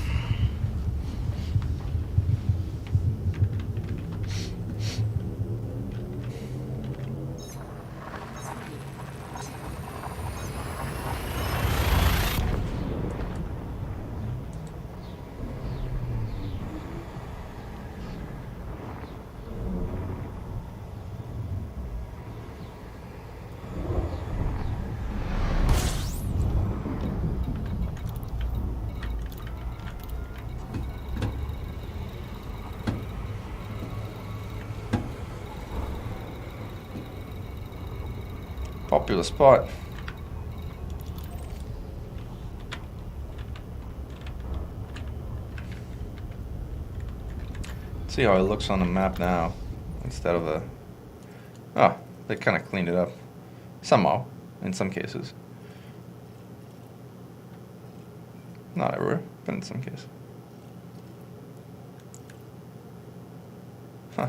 Popular spot. See how it looks on the map now instead of a... Oh, they kind of cleaned it up. Somehow, in some cases. Not everywhere, but in some cases. Huh.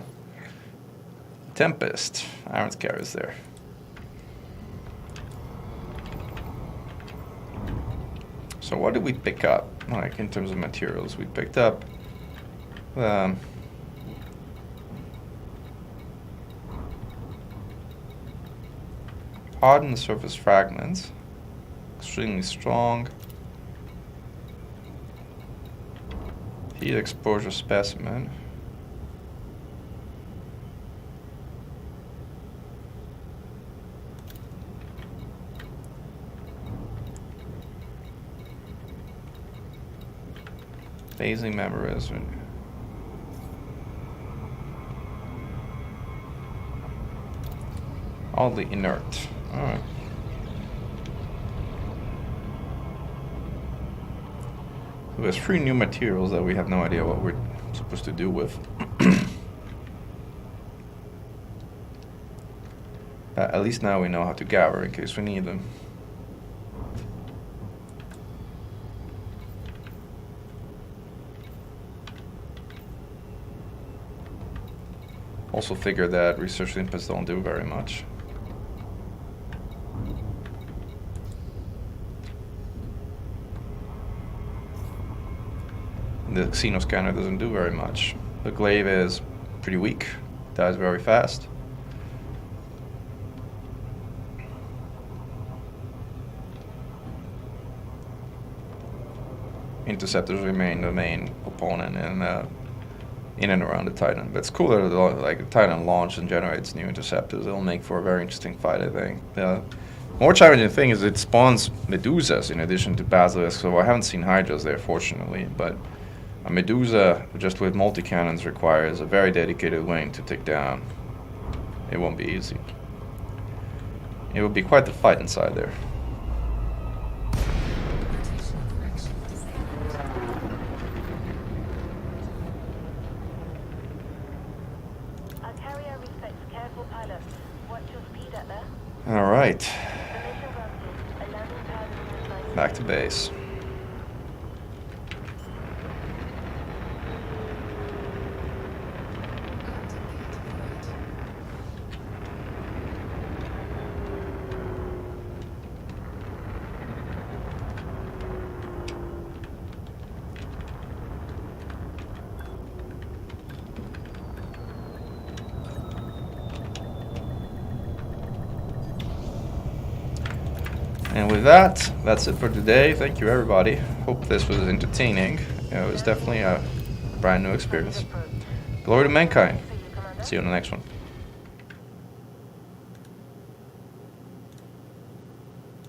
Tempest. Iron's carriers there. So what did we pick up, like in terms of materials? We picked up hardened surface fragments, extremely strong, heat exposure specimen, phasing memorization. Oddly inert. Alright. So there's 3 new materials that we have no idea what we're supposed to do with. At least now we know how to gather in case we need them. Also figure that research limpets don't do very much. The Xenoscanner doesn't do very much. The glaive is pretty weak, dies very fast. Interceptors remain the main opponent in and around the Titan. But it's cooler that like the Titan launches and generates new interceptors. It'll make for a very interesting fight, I think. The more challenging thing is it spawns Medusas in addition to Basilisks, so I haven't seen Hydras there, fortunately, but a Medusa just with multi-cannons requires a very dedicated wing to take down. It won't be easy. It will be quite the fight inside there. Alright. Back to base. And with that, that's it for today. Thank you, everybody. Hope this was entertaining. It was definitely a brand new experience. Glory to mankind. See you on the next one.